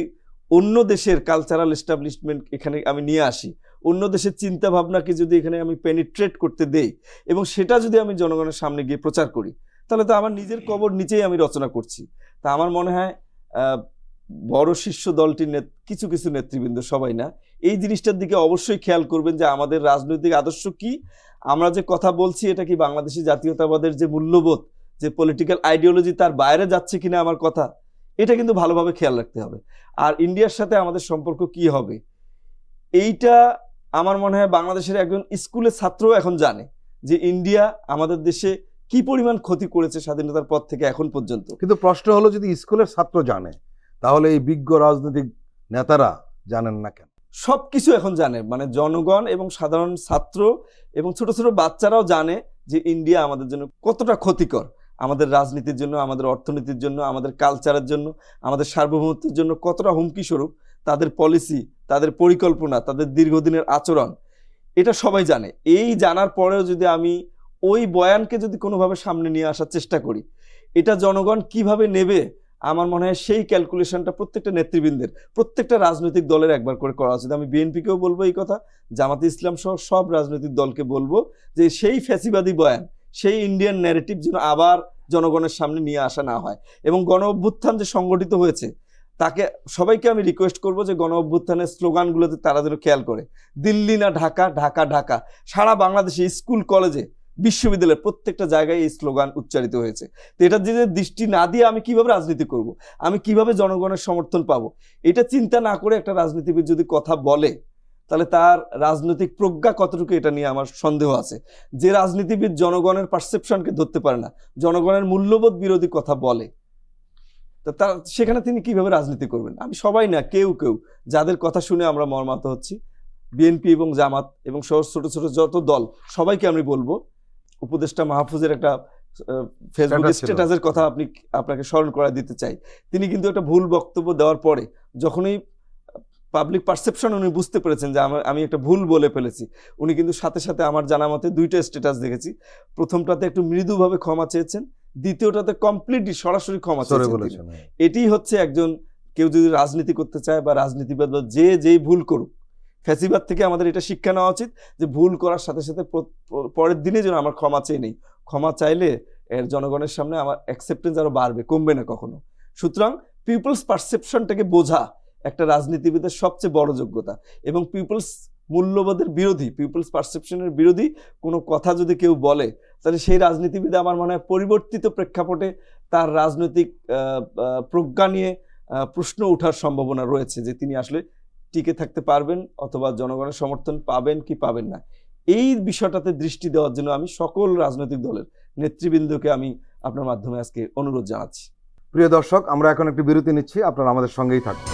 Speaker 2: অন্য দেশের কালচারাল এস্টাবলিশমেন্ট এখানে আমি নিয়ে আসি, অন্য দেশের চিন্তা ভাবনাকে যদি এখানে আমি পেনিট্রেট করতে দেই এবং সেটা যদি আমি জনগণের সামনে গিয়ে প্রচার করি, তাহলে তো আমার নিজের কবর নিচেই আমি রচনা করছি। তা আমার মনে হয় বড় শীর্ষ দলটির কিছু কিছু নেতৃবৃন্দ, সবাই না, এই জিনিসটার দিকে অবশ্যই খেয়াল করবেন যে আমাদের রাজনৈতিক আদর্শ কি, আমরা যে কথা বলছি এটা কি বাংলাদেশি জাতীয়তাবাদের যে মূল্যবোধ, যে পলিটিক্যাল আইডিওলজি, তার বাইরে যাচ্ছে কিনা আমার কথা, এটা কিন্তু ভালোভাবে খেয়াল রাখতে হবে। আর ইন্ডিয়ার সাথে আমাদের সম্পর্ক কি হবে, এইটা আমার মনে হয় বাংলাদেশের একজন স্কুলের ছাত্রও এখন জানে যে ইন্ডিয়া আমাদের দেশে কি পরিমাণ ক্ষতি করেছে স্বাধীনতার পর থেকে এখন পর্যন্ত।
Speaker 1: কিন্তু প্রশ্ন হলো, যদি স্কুলের ছাত্র জানে, তাহলে এই বিজ্ঞ রাজনৈতিক নেতারা জানেন না কেন?
Speaker 2: সবকিছু এখন জানে, মানে জনগণ এবং সাধারণ ছাত্র এবং ছোট ছোট বাচ্চারাও জানে যে ইন্ডিয়া আমাদের জন্য কতটা ক্ষতিকর, আমাদের রাজনীতির জন্য, আমাদের অর্থনীতির জন্য, আমাদের কালচারের জন্য, আমাদের সার্বভৌমত্বের জন্য কতটা হুমকি স্বরূপ তাদের পলিসি, তাদের পরিকল্পনা, তাদের দীর্ঘদিনের আচরণ, এটা সবাই জানে। এই জানার পরেও যদি আমি ওই বয়ানকে যদি কোনোভাবে সামনে নিয়ে আসার চেষ্টা করি, এটা জনগণ কিভাবে নেবে, আমার মনে হয় সেই ক্যালকুলেশনটা প্রত্যেকটা নেতৃবৃন্দের, প্রত্যেকটা রাজনৈতিক দলের একবার করে করা উচিত। আমি বিএনপিকেও বলবো এই কথা, জামাতে ইসলাম সহ সব রাজনৈতিক দলকে বলবো যে সেই ফ্যাসিবাদী বয়ান, সেই ইন্ডিয়ান ন্যারেটিভ যেন আবার জনগণের সামনে নিয়ে আসা না হয়। এবং গণ অভ্যুত্থান যে সংগঠিত হয়েছে, তাকে সবাইকে আমি রিকোয়েস্ট করবো যে গণ অভ্যুত্থানের স্লোগানগুলোতে তারা যেন খেয়াল করে, দিল্লি না ঢাকা, ঢাকা ঢাকা। সারা বাংলাদেশে স্কুল, কলেজে, বিশ্ববিদ্যালয়ের প্রত্যেকটা জায়গায় এই স্লোগান উচ্চারিত হয়েছে। তো এটার যে দৃষ্টি না দিয়ে আমি কিভাবে রাজনীতি করব, আমি কিভাবে জনগণের সমর্থন পাবো, এটা চিন্তা না করে একটা রাজনীতিবিদ যদি কথা বলে, তাহলে তার রাজনৈতিক প্রজ্ঞা কতটুকু, এটা নিয়ে আমার সন্দেহ আছে। যে রাজনীতিবিদ জনগণের পারসেপশনকে ধরতে পারে না, জনগণের মূল্যবোধ বিরোধী কথা বলে, তার সেখানে তিনি কিভাবে রাজনীতি করবেন? আমি সবাই না, কেউ কেউ যাদের কথা শুনে আমরা মর্মাহত হচ্ছি, বিএনপি এবং জামাত এবং সহ ছোট ছোট যত দল, সবাইকে আমি বলবো, উপদেষ্টা মাহফুজের একটা ফেসবুক স্ট্যাটাসের কথা আপনাকে স্মরণ করা দিতে চাই। তিনি কিন্তু একটা ভুল বক্তব্য দেওয়ার পরে, যখনই পাবলিক পারসেপশন উনি বুঝতে পেরেছেন যে আমি একটা ভুল বলে ফেলেছি, উনি কিন্তু সাথে সাথে আমার জানা মতে দুইটা স্ট্যাটাস দেখেছি। প্রথমটাতে একটু মৃদুভাবে ক্ষমা চেয়েছেন, দ্বিতীয়টাতে কমপ্লিটলি সরাসরি ক্ষমা চেয়েছেন। এটি হচ্ছে একজন, কেউ যদি রাজনীতি করতে চায় বা রাজনীতিবাদ বা যেই ভুল করুক, ফ্যাসিবাদ থেকে আমাদের এটা শিক্ষা নেওয়া উচিত যে ভুল করার সাথে সাথে পরের দিনে যেন আমার ক্ষমা চেয়ে নেই। ক্ষমা চাইলে এর জনগণের সামনে আমার অ্যাকসেপ্টেন্স আরো বাড়বে, কমবে না কখনো। সুতরাং পিপলস পারসেপশনটাকে বোঝা একটা রাজনীতিবিদের সবচেয়ে বড় যোগ্যতা। এবং পিপলস মূল্যবোধের বিরোধী, পিপলস পারসেপশনের বিরোধী কোনো কথা যদি কেউ বলে, তাহলে সেই রাজনীতিবিদ আমার মনে হয় পরিবর্তিত প্রেক্ষাপটে তার রাজনৈতিক প্রজ্ঞা নিয়ে প্রশ্ন ওঠার সম্ভাবনা রয়েছে যে তিনি আসলে টিকে থাকতে পারবেন অথবা জনগণের সমর্থন পাবেন কি পাবেন না। এই বিষয়টাতে দৃষ্টি দেওয়ার জন্য আমি সকল রাজনৈতিক দলের নেতৃবৃন্দকে আমি আপনার মাধ্যমে আজকে অনুরোধ জানাচ্ছি।
Speaker 1: প্রিয় দর্শক, আমরা এখন একটি বিরতি নিচ্ছি, আপনারা আমাদের সঙ্গেই থাকুন।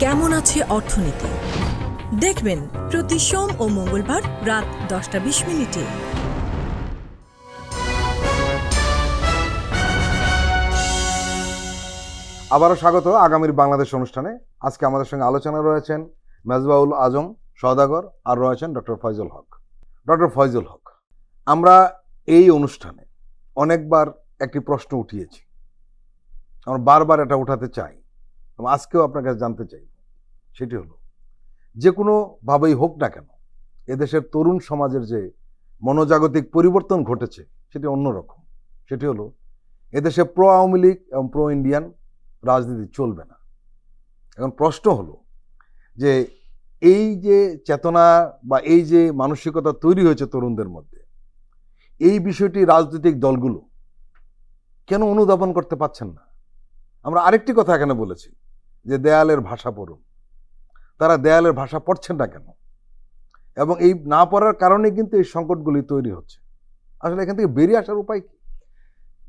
Speaker 4: কেমন আছে অর্থনীতি দেখবেন প্রতি সোম ও মঙ্গলবার রাত 10:20
Speaker 1: আবারও স্বাগত আগামীর বাংলাদেশ অনুষ্ঠানে। আজকে আমাদের সঙ্গে আলোচনা রয়েছেন মেজবাউল আজম সওদাগর, আর রয়েছেন ডক্টর ফয়জুল হক। ডক্টর ফয়জুল হক, আমরা এই অনুষ্ঠানে অনেকবার একটি প্রশ্ন উঠিয়েছি, আমরা বারবার এটা উঠাতে চাই, আজকেও আপনার কাছে জানতে চাই, সেটি হলো যে কোনোভাবেই হোক না কেন এদেশের তরুণ সমাজের যে মনোজাগতিক পরিবর্তন ঘটেছে সেটি অন্যরকম। সেটি হলো এদেশে প্রো আওয়ামী লীগ এবং প্রো ইন্ডিয়ান রাজনীতি চলবে না। এখন প্রশ্ন হলো যে এই যে চেতনা বা এই যে মানসিকতা তৈরি হয়েছে তরুণদের মধ্যে, এই বিষয়টি রাজনৈতিক দলগুলো কেন অনুধাবন করতে পারছেন না? আমরা আরেকটি কথা এখানে বলেছি যে দেয়ালের ভাষা পড়ুন, তারা দেয়ালের ভাষা পড়ছেন না কেন? এবং এই না পড়ার কারণে কিন্তু এই সংকটগুলি তৈরি হচ্ছে। আসলে এখান থেকে বেরিয়ে আসার উপায় কি?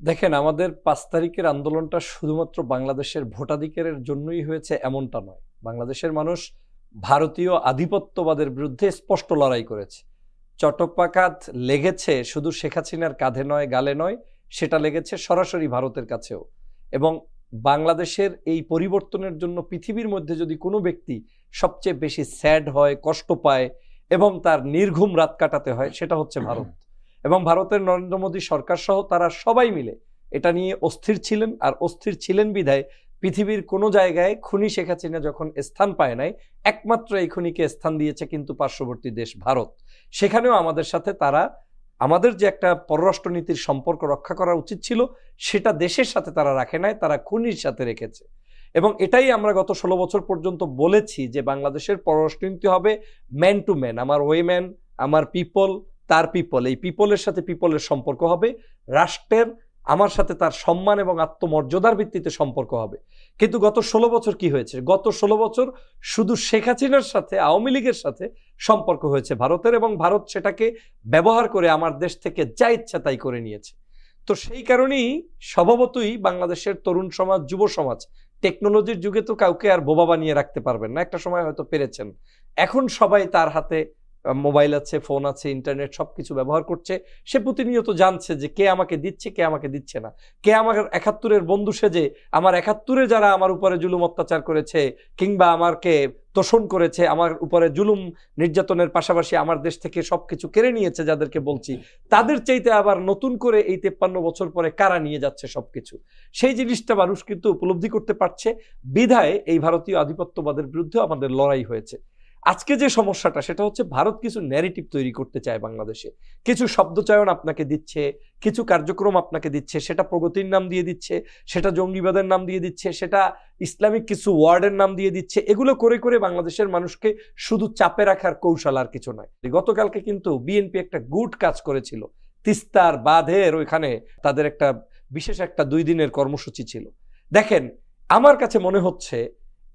Speaker 3: দেখেন, আমাদের 5 তারিখের আন্দোলনটা শুধুমাত্র বাংলাদেশের ভোটাধিকারের জন্যই হয়েছে এমনটা নয়। বাংলাদেশের মানুষ ভারতীয় আধিপত্যবাদের বিরুদ্ধে স্পষ্ট লড়াই করেছে। চট্টপাখাত লেগেছে শুধু শেখ হাসিনার কাঁধে নয়, গালে নয়, সেটা লেগেছে সরাসরি ভারতের কাছেও। এবং বাংলাদেশের এই পরিবর্তনের জন্য পৃথিবীর মধ্যে যদি কোনো ব্যক্তি সবচেয়ে বেশি স্যাড হয়, কষ্ট পায় এবং তার নির্ঘুম রাত কাটাতে হয়, সেটা হচ্ছে ভারত। এবং ভারতের নরেন্দ্র মোদী সরকার সহ তারা সবাই মিলে এটা নিয়ে অস্থির ছিলেন। আর অস্থির ছিলেন বিধায় পৃথিবীর কোনো জায়গায় খুনি শেখ হাসিনা যখন স্থান পায় নাই, একমাত্র এই খুনিকে স্থান দিয়েছে কিন্তু পার্শ্ববর্তী দেশ ভারত। সেখানেও আমাদের সাথে তারা, আমাদের যে একটা পররাষ্ট্রনীতির সম্পর্ক রক্ষা করা উচিত ছিল, সেটা দেশের সাথে তারা রাখে নাই, তারা খুনির সাথে রেখেছে। এবং এটাই আমরা গত 16 বছর পর্যন্ত বলেছি যে বাংলাদেশের পররাষ্ট্রনীতি হবে ম্যান টু ম্যান, আমার ওয়েম্যান, আমার পিপল, তার পিপল, এই পিপলের সাথে পিপলের সম্পর্ক হবে, রাষ্ট্রের আমার সাথে তার সম্মান এবং আত্মমর্যাদার ভিত্তিতে সম্পর্ক হবে। কিন্তু গত 16 বছর কি হয়েছে? গত 16 বছর শুধু শেখ হাসিনার সাথে, আওয়ামী লীগের সাথে সম্পর্ক হয়েছে ভারতের, এবং ভারত সেটাকে ব্যবহার করে আমার দেশ থেকে যা ইচ্ছা তাই করে নিয়েছে। তো সেই কারণেই স্বভাবতই বাংলাদেশের তরুণ সমাজ, যুব সমাজ, টেকনোলজির যুগে তো কাউকে আর বোবা বানিয়ে রাখতে পারবেন না, একটা সময় হয়তো পেরেছেন। এখন সবাই তার হাতে মোবাইল আছে, ফোন আছে, ইন্টারনেট সবকিছু ব্যবহার করছে। সে প্রতিনিয়ত জানছে যে কে আমাকে দিচ্ছে, কে আমাকে দিচ্ছে না, কে আমার 71-এর বন্ধু সেজে আমার 71-এ যারা আমার উপরে জুলুম অত্যাচার করেছে কিংবা আমাকে তোষণ করেছে, আমার উপরে জুলুম নির্যাতনের পাশাপাশি আমার দেশ থেকে সবকিছু কেড়ে নিয়েছে, যাদেরকে বলছি, তাদের চাইতে আবার নতুন করে এই 53 বছর পরে কারা নিয়ে যাচ্ছে সবকিছু, সেই জিনিসটা মানুষ কিন্তু উপলব্ধি করতে পারছে। বিধায় এই ভারতীয় আধিপত্যবাদের বিরুদ্ধে আমাদের লড়াই হয়েছে। আজকে যে সমস্যাটা, সেটা হচ্ছে ভারত কিছু ন্যারেটিভ তৈরি করতে চায় বাংলাদেশে, কিছু শব্দচয়ন আপনাকে দিচ্ছে, কিছু কার্যক্রম আপনাকে দিচ্ছে, সেটা প্রগতির নাম দিয়ে দিচ্ছে, সেটা জঙ্গিবাদের নাম দিয়ে দিচ্ছে, সেটা ইসলামিক কিছু ওয়ার্ডের নাম দিয়ে দিচ্ছে। এগুলো করে করে বাংলাদেশের মানুষকে শুধু চাপে রাখার কৌশল, আর কিছু নয়। গতকালকে কিন্তু বিএনপি একটা গুড কাজ করেছিল, তিস্তার বাঁধের ওইখানে তাদের একটা বিশেষ একটা 2 দিনের কর্মসূচি ছিল। দেখেন, আমার কাছে মনে হচ্ছে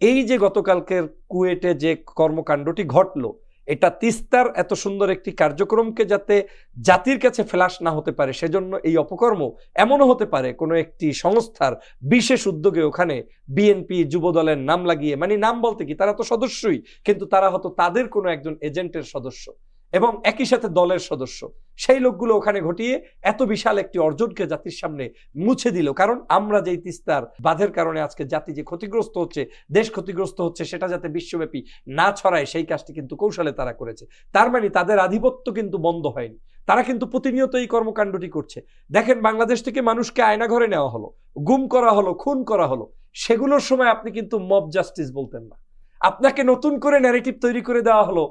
Speaker 3: এই যে গতকালকের কুয়েটে যে কর্মকাণ্ডটি ঘটলো, এটা তিস্তার এত সুন্দর একটি কার্যক্রমকে যাতে জাতির কাছে ফ্ল্যাশ না হতে পারে, সেজন্য এই অপকর্ম এমনও হতে পারে কোনো একটি সংস্থার বিশেষ উদ্যোগে ওখানে বিএনপি যুবদলের নাম লাগিয়ে, মানে নাম বলতে কি, তারা তো সদস্যই, কিন্তু তারা হয়তো তাদের কোনো একজন এজেন্টের সদস্য এবং একই সাথে দলের সদস্য, সেই লোকগুলো ওখানে ঘটিয়ে এত বিশাল একটি অর্জনকে জাতির সামনে মুছে দিল। কারণ আমরা যেই তিস্তার বাঁধের কারণে আজকে জাতি যে ক্ষতিগ্রস্ত হচ্ছে, দেশ ক্ষতিগ্রস্ত হচ্ছে, সেটা যাতে বিশ্বব্যাপী না ছড়ায়, সেই কাজটি কিন্তু কৌশলে তারা করেছে। তার মানে তাদের আধিপত্য কিন্তু বন্ধ হয়নি, তারা কিন্তু প্রতিনিয়ত এই কর্মকাণ্ডটি করছে। দেখেন, বাংলাদেশ থেকে মানুষকে আয়নাঘরে নেওয়া হলো, গুম করা হলো, খুন করা হলো, সেগুলোর সময় আপনি কিন্তু মব জাস্টিস বলতেন না, আপনাকে নতুন করে ন্যারেটিভ তৈরি করে দেওয়া হলো।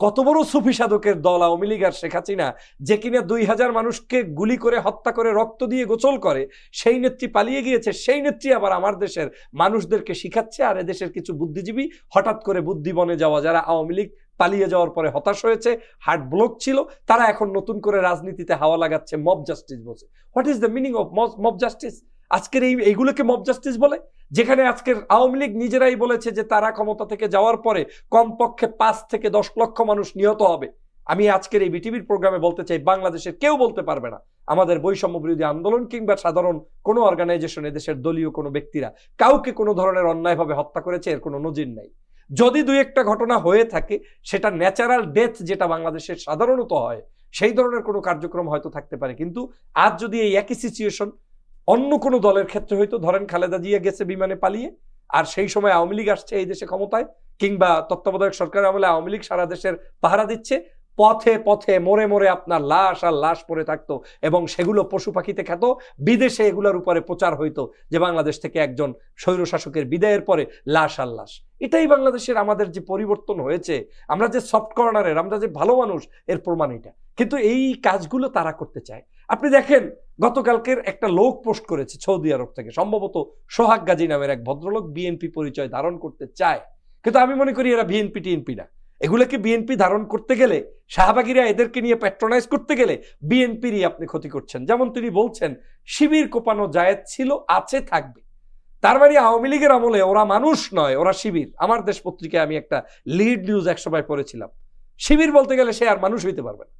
Speaker 3: কত বড় সুফি সাধকের দল আওয়ামী লীগ আর শেখ হাসিনা, যে কিনা 2000 মানুষকে গুলি করে হত্যা করে রক্ত দিয়ে গোসল করে, সেই নেত্রী পালিয়ে গিয়েছে, সেই নেত্রী আবার আমার দেশের মানুষদেরকে শিখাচ্ছে। আর এদেশের কিছু বুদ্ধিজীবী হঠাৎ করে বুদ্ধি বনে যাওয়া, যারা আওয়ামী লীগ পালিয়ে যাওয়ার পরে হতাশ হয়েছে, হার্ট ব্লক ছিল, তারা এখন নতুন করে রাজনীতিতে হাওয়া লাগাচ্ছে, মব জাস্টিস বলছে। What is the meaning of mob justice? আজকের এইগুলোকে মব জাস্টিস বলে, যেখানে আজকের আওয়ামী লীগ নিজেরাই বলেছে যে তারা ক্ষমতা থেকে যাওয়ার পরে কমপক্ষে 5 থেকে 10 লক্ষ মানুষ নিহত হবে। আমি আজকের এই বিটিভির প্রোগ্রামে বলতে চাই, বাংলাদেশের কেউ বলতে পারবে না আমাদের বৈষম্য বিরোধী আন্দোলন কিংবা সাধারণ কোনো অর্গানাইজেশন, এদেশের দলীয় কোনো ব্যক্তিরা কাউকে কোনো ধরনের অন্যায়ভাবে হত্যা করেছে, এর কোনো নজির নাই। যদি 2-1টা ঘটনা হয়ে থাকে, সেটা ন্যাচারাল ডেথ যেটা বাংলাদেশের সাধারণত হয়, সেই ধরনের কোনো কার্যক্রম হয়তো থাকতে পারে। কিন্তু আজ যদি এই একই সিচুয়েশন অন্য কোনো দলের ক্ষেত্রে হয়তো, ধরেন খালেদা জিয়া গেছে বিমানে পালিয়ে, আর সেই সময় আওয়ামী লীগ আসছে এই দেশে ক্ষমতায়, কিংবা তত্ত্বাবধায়ক সরকার আমলে আওয়ামী লীগ সারা দেশের পাহারা দিচ্ছে, পথে পথে মোড়ে মোড়ে আপনার লাশ আর লাশ পড়ে থাকতো, এবং সেগুলো পশু পাখিতে খেত, বিদেশে এগুলোর উপরে প্রচার হইতো যে বাংলাদেশ থেকে একজন স্বৈরশাসকের বিদায়ের পরে লাশ আর লাশ। এটাই বাংলাদেশের আমাদের যে পরিবর্তন হয়েছে, আমরা যে সফট কর্নারের, আমরা যে ভালো মানুষ, এর প্রমাণ এটা। কিন্তু এই কাজগুলো তারা করতে চায়। আপনি দেখেন, গতকালকের একটা লোক পোস্ট করেছে সৌদি আরব থেকে, সম্ভবত সোহাগ গাজী নামের এক ভদ্রলোক, বিএনপি পরিচয় ধারণ করতে চায়, কিন্তু আমি মনে করি এরা বিএনপি টিএনপি না, এগুলোকে বিএনপি ধারণ করতে গেলে, শাহবাগীরা এদেরকে নিয়ে প্যাট্রোনাইজ করতে গেলে বিএনপিরই আপনি ক্ষতি করছেন। যেমন তিনি বলছেন শিবির কোপানো জায়েজ ছিল, আছে, থাকবে। তার মানে আওয়ামী লীগের আমলে ওরা মানুষ নয়, ওরা শিবির। আমার দেশ পত্রিকায় আমি একটা লিড নিউজ একসময় পড়েছিলাম, শিবির বলতে গেলে সে আর মানুষ হইতে পারবে না।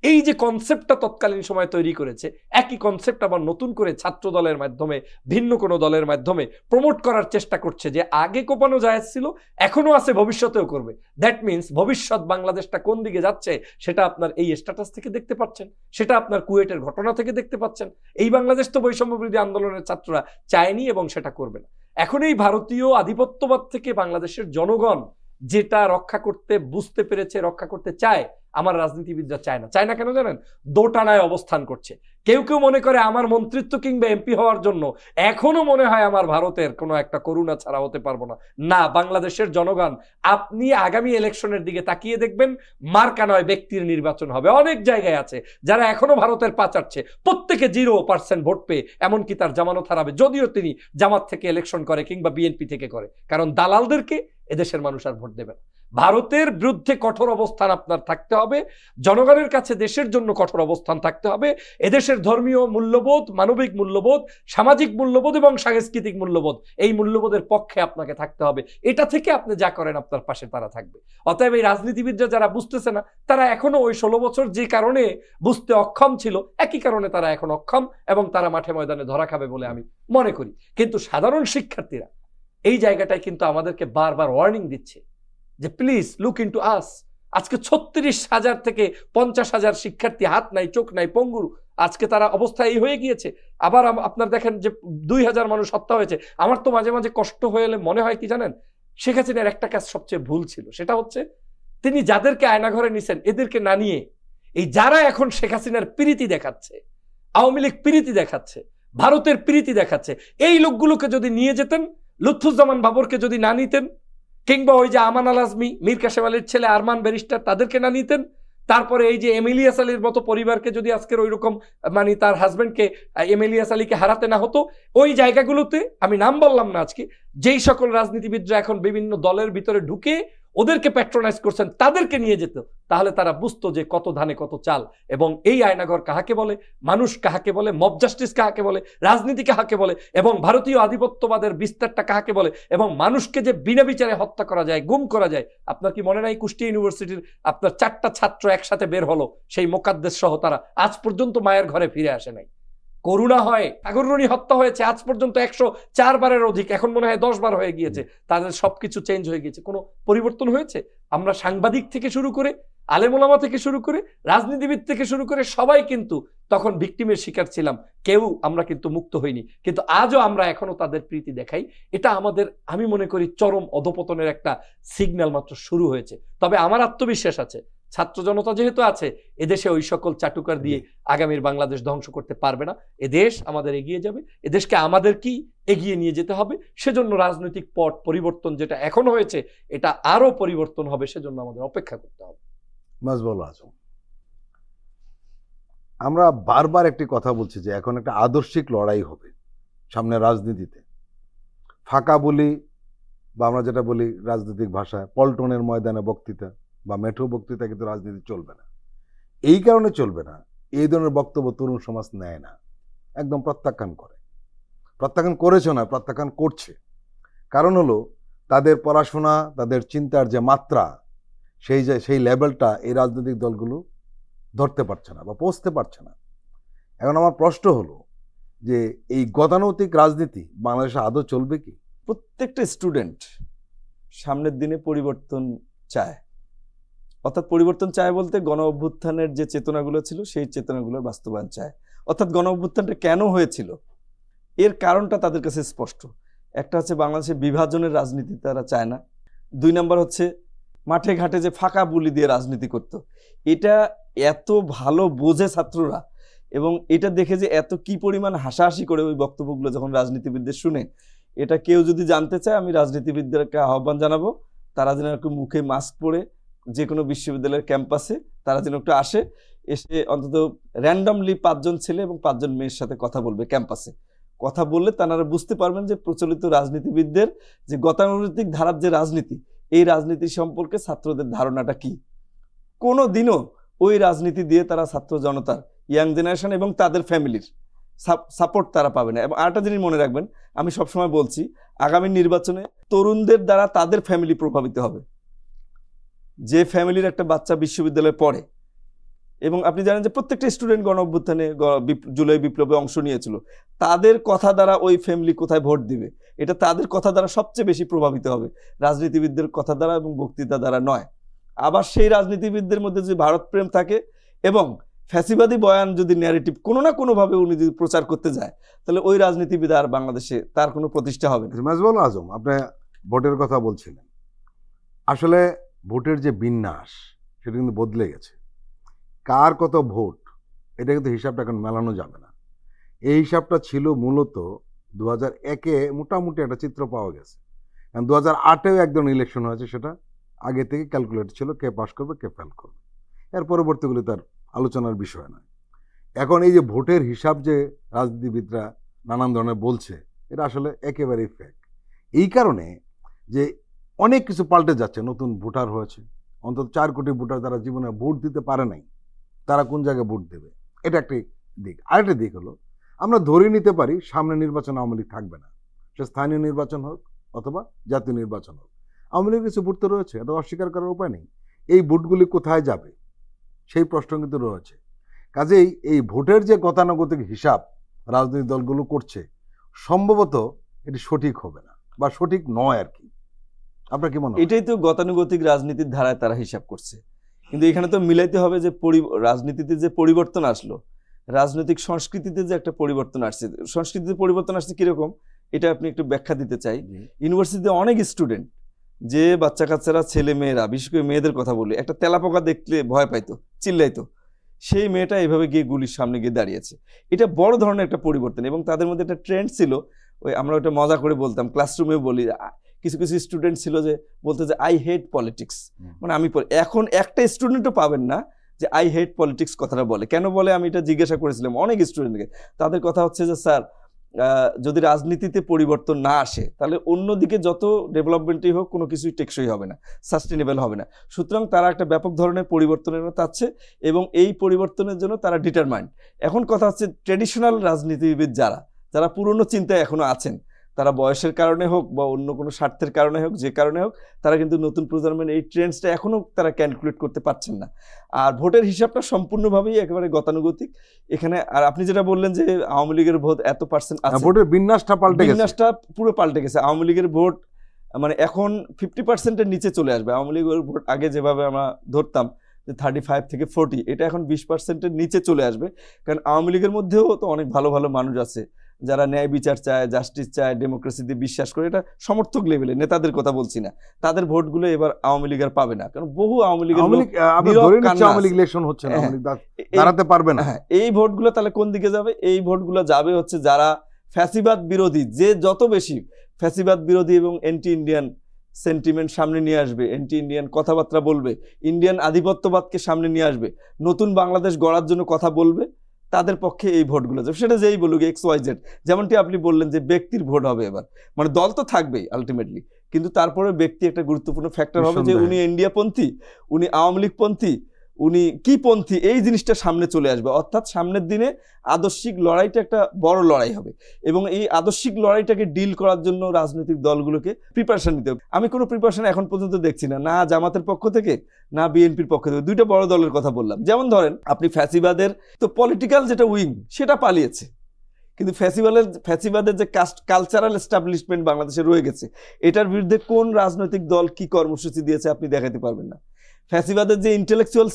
Speaker 3: এই যে কনসেপ্টটা তৎকালীন সময় তৈরি করেছে, একই কনসেপ্ট আবার নতুন করে ছাত্র দলের মাধ্যমে, ভিন্ন কোনো দলের মাধ্যমে প্রমোট করার চেষ্টা করছে যে আগে কোপানো জায়েজ ছিল, এখনো আছে, ভবিষ্যতেও করবে। দ্যাট মিনস ভবিষ্যৎ বাংলাদেশটা কোন দিকে যাচ্ছে সেটা আপনার এই স্ট্যাটাস থেকে দেখতে পাচ্ছেন, সেটা আপনার কুয়েটের ঘটনা থেকে দেখতে পাচ্ছেন। এই বাংলাদেশ তো বৈষম্য বিরোধী আন্দোলনের ছাত্ররা চায়নি এবং সেটা করবে না। এখন এই ভারতীয় আধিপত্যবাদ থেকে বাংলাদেশের জনগণ যেটা রক্ষা করতে বুঝতে পেরেছে, রক্ষা করতে চায়, আমার রাজনীতিবিদরা চায় না। চায় না কেন জানেন? দোটানায় অবস্থান করছে। কেউ কেউ মনে করে আমার মন্ত্রিত্ব কিংবা এমপি হওয়ার জন্য এখনো মনে হয় আমার ভারতের কোনো একটা করুণা ছাড়া হতে পারবো না। না, বাংলাদেশের জনগণ, আপনি আগামী ইলেকশনের দিকে তাকিয়ে দেখবেন, মার্কা নয় ব্যক্তির নির্বাচন হবে। অনেক জায়গায় আছে যারা এখনো ভারতের পা চাটছে, প্রত্যেকে 0% ভোট পেয়ে এমনকি তার জামানত হারাবে, যদিও তিনি জামাত থেকে ইলেকশন করে কিংবা বিএনপি থেকে করে, কারণ দালালদেরকে এদেশের মানুষ আর ভোট দেবে না। ভারতের বিরুদ্ধে কঠোর অবস্থান আপনার থাকতে হবে, জনগণের কাছে দেশের জন্য কঠোর অবস্থান থাকতে হবে। এদেশের ধর্মীয় মূল্যবোধ, মানবিক মূল্যবোধ, সামাজিক মূল্যবোধ এবং সাংস্কৃতিক মূল্যবোধ, এই মূল্যবোধের পক্ষে আপনাকে থাকতে হবে। এটা থেকে আপনি যা করেন আপনার পাশে তারা থাকবে। অতএব এই রাজনীতিবিদরা যারা বুঝতেছে না, তারা এখনো ওই 16 বছর যে কারণে বুঝতে অক্ষম ছিল, একই কারণে তারা এখন অক্ষম এবং তারা মাঠে ময়দানে ধরা খাবে বলে আমি মনে করি। কিন্তু সাধারণ শিক্ষার্থীরা এই জায়গাটায় কিন্তু আমাদেরকে বারবার ওয়ার্নিং দিচ্ছে যে প্লিজ লুক ইনটু আস। আজকে 36,000 থেকে 50,000 শিক্ষার্থী হাত নাই, চোখ নাই, পঙ্গু। আজকে তারা অবস্থা এই হয়ে গিয়েছে। আবার আপনার দেখেন যে 2,000 মানুষ হত্যা হয়েছে। আমার তো মাঝে মাঝে কষ্ট হয়ে এলে মনে হয় কি জানেন, শেখ হাসিনার একটা কাজ সবচেয়ে ভুল ছিল, সেটা হচ্ছে তিনি যাদেরকে আয়নাঘরে নিছেন এদেরকে না নিয়ে এই যারা এখন শেখ হাসিনার প্রীতি দেখাচ্ছে, আওয়ামী লীগ প্রীতি দেখাচ্ছে, ভারতের প্রীতি দেখাচ্ছে, এই লোকগুলোকে যদি নিয়ে যেতেন, লুৎফুজ্জামান বাবরকে যদি না নিতেন, কিংবা ওই যে আমান আল আজমি, মীর কাসেম আলীর ছেলে আরমান ব্যারিস্টার, তাদেরকে না নিতেন, তারপরে এই যে এমিলিয়াস আলীর মতো পরিবারকে যদি আজকের ওই রকম মানে তার হাজবেন্ডকে এমিলিয়াস আলীকে হারাতে না হতো, ওই জায়গাগুলোতে আমি নাম বললাম না আজকে, যেই সকল রাজনীতিবিদরা এখন বিভিন্ন দলের ভিতরে ঢুকে ওদেরকে প্যাট্রোনাইজ করছেন, তাদেরকে নিয়ে যেত, তাহলে তারা বুঝতো যে কত ধানে কত চাল, এবং এই আয়নাঘর কাহাকে বলে, মানুষ কাহাকে বলে, মব জাস্টিস কাহাকে বলে, রাজনীতি কাহাকে বলে, এবং ভারতীয় আধিপত্যবাদের বিস্তারটা কাহাকে বলে, এবং মানুষকে যে বিনা বিচারে হত্যা করা যায়, গুম করা যায়। আপনার কি মনে নাই কুষ্টিয়া ইউনিভার্সিটির আপনার 4টা ছাত্র একসাথে বের হলো, সেই মোকাদ্দেস সহ, তারা আজ পর্যন্ত মায়ের ঘরে ফিরে আসে নাই। করুণা হয়, সাগররণী হত্যা হয়েছে আজ পর্যন্ত 104 বারের অধিক, এখন মনে হয় 10 বার হয়ে গিয়েছে। তাদের সবকিছু চেঞ্জ হয়ে গিয়েছে, কোনো পরিবর্তন হয়েছে? আমরা সাংবাদিক থেকে শুরু করে, আলেমোলামা থেকে শুরু করে, রাজনীতিবিদ থেকে শুরু করে সবাই কিন্তু তখন ভিকটিমের শিকার ছিলাম, কেউ আমরা কিন্তু মুক্ত হইনি। কিন্তু আজও আমরা এখনো তাদের প্রীতি দেখাই। এটা আমাদের, আমি মনে করি, চরম অধপতনের একটা সিগন্যাল মাত্র শুরু হয়েছে। তবে আমার আত্মবিশ্বাস আছে, ছাত্র জনতা যেহেতু আছে, এদেশে ওই সকল চাটুকার দিয়ে আগামীর বাংলাদেশ ধ্বংস করতে পারবে না। এদেশ আমাদের এগিয়ে যাবে, এদেশকে আমাদের কি এগিয়ে নিয়ে যেতে হবে। সেজন্য রাজনৈতিক পট পরিবর্তন যেটা এখন হয়েছে, এটা আরো পরিবর্তন হবে, সেজন্য আমাদের অপেক্ষা করতে হবে।
Speaker 1: মেজবাউল আজম, আমরা বারবার একটি কথা বলছি যে এখন একটা আদর্শিক লড়াই হবে সামনে রাজনীতিতে। ফাঁকা বলি বা আমরা যেটা বলি রাজনৈতিক ভাষায় পল্টনের ময়দানে বক্তৃতা বা মেঠো বক্তৃতা কিন্তু রাজনীতি চলবে না। এই কারণে চলবে না, এই ধরনের বক্তব্য তরুণ সমাজ নেয় না, একদম প্রত্যাখ্যান করে। প্রত্যাখ্যান করেছে না, প্রত্যাখ্যান করছে। কারণ হলো তাদের পড়াশোনা, তাদের চিন্তার যে মাত্রা, সেই লেভেলটা এই রাজনৈতিক দলগুলো ধরতে পারছে না বা পৌঁছতে পারছে না। এখন আমার প্রশ্ন হলো যে এই গতানৈতিক রাজনীতি বাংলাদেশে আদৌ চলবে কি?
Speaker 2: প্রত্যেকটা স্টুডেন্ট সামনের দিনে পরিবর্তন চায়, অর্থাৎ পরিবর্তন চায় বলতে গণ অভ্যুত্থানের যে চেতনাগুলো ছিল সেই চেতনাগুলোর বাস্তবায়ন চায়। অর্থাৎ গণ অভ্যুত্থানটা কেন হয়েছিল এর কারণটা তাদের কাছে স্পষ্ট। একটা হচ্ছে বাংলাদেশের বিভাজনের রাজনীতি তারা চায় না। 2 নম্বর হচ্ছে মাঠে ঘাটে যে ফাঁকা বুলি দিয়ে রাজনীতি করত, এটা এত ভালো বোঝে ছাত্ররা, এবং এটা দেখে যে এত কি পরিমাণ হাসাহাসি করে ওই বক্তব্যগুলো যখন রাজনীতিবিদদের শুনে, এটা কেউ যদি জানতে চায় আমি রাজনীতিবিদদেরকে আহ্বান জানাবো, তারা যেন একটু মুখে মাস্ক পরে যে কোনো বিশ্ববিদ্যালয়ের ক্যাম্পাসে তারা যেন একটু আসে, এসে অন্তত র্যান্ডমলি 5 জন ছেলে এবং 5 জন মেয়ের সাথে কথা বলবে ক্যাম্পাসে। কথা বললে তারা বুঝতে পারবেন যে প্রচলিত রাজনীতিবিদদের যে গতানুগতিক ধারার যে রাজনীতি, এই রাজনীতি সম্পর্কে ছাত্রদের ধারণাটা কি। কোনো দিনও ওই রাজনীতি দিয়ে তারা ছাত্র জনতার, ইয়াং জেনারেশন এবং তাদের ফ্যামিলির সাপোর্ট তারা পাবে না। এবং আরেকটা জিনিস মনে রাখবেন, আমি সবসময় বলছি, আগামী নির্বাচনে তরুণদের দ্বারা তাদের ফ্যামিলি প্রভাবিত হবে। যে ফ্যামিলির একটা বাচ্চা বিশ্ববিদ্যালয়ে পড়ে, এবং আপনি জানেন যে প্রত্যেকটা স্টুডেন্ট গণ অভ্যুত্থানে জুলাই বিপ্লবে অংশ নিয়েছিল, তাদের কথা দ্বারা ওই ফ্যামিলি কোথায় ভোট দিবে, এটা তাদের কথা দ্বারা সবচেয়ে বেশি প্রভাবিত হবে, রাজনীতিবিদদের কথা দ্বারা এবং বক্তৃতা দ্বারা নয়। আবার সেই রাজনীতিবিদদের মধ্যে যদি ভারত প্রেম থাকে এবং ফ্যাসিবাদী বয়ান যদি ন্যারেটিভ কোনো না কোনোভাবে উনি যদি প্রচার করতে যায়, তাহলে ওই রাজনীতিবিদ আর বাংলাদেশে তার কোনো প্রতিষ্ঠা হবে না।
Speaker 1: মেজবাউল আজম, আপনি ভোটের কথা বলছিলেন, আসলে ভোটের যে বিন্যাস সেটা কিন্তু বদলে গেছে। কার কত ভোট এটা কিন্তু হিসাবটা এখন মেলানো যাবে না। এই হিসাবটা ছিল মূলত 2001-এ মোটামুটি একটা চিত্র পাওয়া গেছে, কারণ 2008-এও একজন ইলেকশন হয়েছে, সেটা আগে থেকে ক্যালকুলেট ছিল কে পাস করবে কে ফেল করবে, এর পরবর্তীগুলি তার আলোচনার বিষয় নয়। এখন এই যে ভোটের হিসাব যে রাজনীতিবিদরা নানান ধরনের বলছে, এটা আসলে একেবারেই ফেক। এই কারণে যে অনেক কিছু পাল্টে যাচ্ছে, নতুন ভোটার হয়েছে, অন্তত 4 কোটি ভোটার যারা জীবনে ভোট দিতে পারে নাই, তারা কোন জায়গায় ভোট দেবে, এটা একটি দিক। আরেকটা দিক হলো, আমরা ধরে নিতে পারি সামনে নির্বাচন আওয়ামী লীগ থাকবে না, সে স্থানীয় নির্বাচন হোক অথবা জাতীয় নির্বাচন হোক, আওয়ামী লীগের কিছু ভোট তো রয়েছে, এটা অস্বীকার করার উপায় নেই। এই ভোটগুলি কোথায় যাবে সেই প্রশ্ন কিন্তু রয়েছে। কাজেই এই ভোটের যে গতানুগতিক হিসাব রাজনৈতিক দলগুলো করছে, সম্ভবত এটি সঠিক হবে না বা সঠিক নয় আর কি। আপনার কি মনে হয়?
Speaker 2: এটাই তো গতানুগতিক রাজনীতির ধারায় তারা হিসাব করছে, কিন্তু এখানে তো মিলাইতে হবে যে রাজনীতিতে যে পরিবর্তন আসলো, রাজনৈতিক সংস্কৃতিতে যে একটা পরিবর্তন আসছে। সংস্কৃতিতে পরিবর্তন আসছে কিরকম, এটা আপনি একটু ব্যাখ্যা দিতে চাই। ইউনিভার্সিটিতে অনেক স্টুডেন্ট, যে বাচ্চা কাচ্চারা, ছেলে মেয়েরা, বিশেষ করে মেয়েদের কথা বলি, একটা তেলাপোকা দেখলে ভয় পাইতো, চিল্লাইতো, সেই মেয়েটা এভাবে গিয়ে গুলির সামনে গিয়ে দাঁড়িয়েছে। এটা বড় ধরনের একটা পরিবর্তন। এবং তাদের মধ্যে একটা ট্রেন্ড ছিল, ওই আমরা ওটা মজা করে বলতাম, ক্লাসরুমেও বলি, কিছু কিছু স্টুডেন্ট ছিল যে বলতো যে আই হেট পলিটিক্স, মানে আমি। এখন একটা স্টুডেন্টও পাবেন না যে আই হেট পলিটিক্স কথাটা বলে। কেন বলে আমি এটা জিজ্ঞাসা করেছিলাম অনেক স্টুডেন্টকে। তাদের কথা হচ্ছে যে স্যার, যদি রাজনীতিতে পরিবর্তন না আসে, তাহলে অন্যদিকে যত ডেভেলপমেন্টই হোক কোনো কিছুই টেকসই হবে না, সাস্টেনেবল হবে না। সুতরাং তারা একটা ব্যাপক ধরনের পরিবর্তনের চাচ্ছে এবং এই পরিবর্তনের জন্য তারা ডিটারমাইন্ড। এখন কথা হচ্ছে ট্রেডিশনাল রাজনীতিবিদ যারা পুরনো চিন্তায় এখনো আছেন, তারা বয়সের কারণে হোক বা অন্য কোনো স্বার্থের কারণে হোক, যে কারণে হোক, তারা কিন্তু নতুন প্রজন্মের এই ট্রেন্ডসটা এখনো তারা ক্যালকুলেট করতে পারছেন না। আর ভোটের হিসাবটা সম্পূর্ণভাবেই একেবারে গতানুগতিক এখানে। আর আপনি যেটা বললেন যে আওয়ামী লীগের ভোট এত % আছে,
Speaker 1: ভোটের বিন্যাসটা পাল্টে গেছে,
Speaker 2: বিন্যাসটা পুরো পাল্টে গেছে। আওয়ামী লীগের ভোট মানে এখন 50%-এর নিচে চলে আসবে। আওয়ামী লীগের ভোট আগে যেভাবে আমরা ধরতাম যে 35 থেকে 40, এটা এখন 20%-এর নিচে চলে আসবে। কারণ আওয়ামী লীগের মধ্যেও তো অনেক ভালো ভালো মানুষ আছে যারা ন্যায় বিচার চায়, জাস্টিস চায়, ডেমোক্রেসিতে বিশ্বাস করে, এটা সমর্থক লেভেলে, নেতাদের কথা বলছি না। তাদের ভোটগুলো এবার আওয়ামী লীগ আর পাবে না, কারণ বহু আওয়ামী লীগের
Speaker 1: ইলেকশন হচ্ছে না, আওয়ামী লীগ দাঁড়াতে পারবে না।
Speaker 2: হ্যাঁ, এই ভোটগুলো তাহলে কোন দিকে যাবে? এই ভোটগুলো যাবে হচ্ছে যারা ফ্যাসিবাদ বিরোধী, যে যত বেশি ফ্যাসিবাদ বিরোধী এবং অ্যান্টি ইন্ডিয়ান সেন্টিমেন্ট সামনে নিয়ে আসবে, অ্যান্টি ইন্ডিয়ান কথাবার্তা বলবে, ইন্ডিয়ান আধিপত্যবাদকে সামনে নিয়ে আসবে, নতুন বাংলাদেশ গড়ার জন্য কথা বলবে, তাদের পক্ষে এই ভোটগুলো যাবে। সেটা যেই বলুক, XYZ, যেমনটি আপনি বললেন যে ব্যক্তির ভোট হবে এবার, মানে দল তো থাকবেই আলটিমেটলি, কিন্তু তারপরে ব্যক্তি একটা গুরুত্বপূর্ণ ফ্যাক্টর হবে, যে উনি ইন্ডিয়াপন্থী, উনি আওয়ামী লীগপন্থী, উনি কি পন্থী, এই জিনিসটা সামনে চলে আসবে। অর্থাৎ সামনের দিনে আদর্শিক লড়াইটা একটা বড় লড়াই হবে এবং এই আদর্শিক লড়াইটাকে ডিল করার জন্য রাজনৈতিক দলগুলোকে প্রিপারেশন নিতে হবে। আমি কোনো প্রিপারেশন এখন পর্যন্ত দেখছি না, না জামাতের পক্ষ থেকে না বিএনপির পক্ষ থেকে। দুইটা বড় দলের কথা বললাম। যেমন ধরেন আপনি ফ্যাসিবাদের তো পলিটিক্যাল যেটা উইং সেটা পালিয়েছে, কিন্তু ফ্যাসিবাদের যে কালচারাল এস্টাবলিশমেন্ট বাংলাদেশে রয়ে গেছে, এটার বিরুদ্ধে কোন রাজনৈতিক দল কি কর্মসূচি দিয়েছে আপনি দেখাতে পারবেন না। ফ্যাসিবাদের যে ইন্টেলেকচুয়াল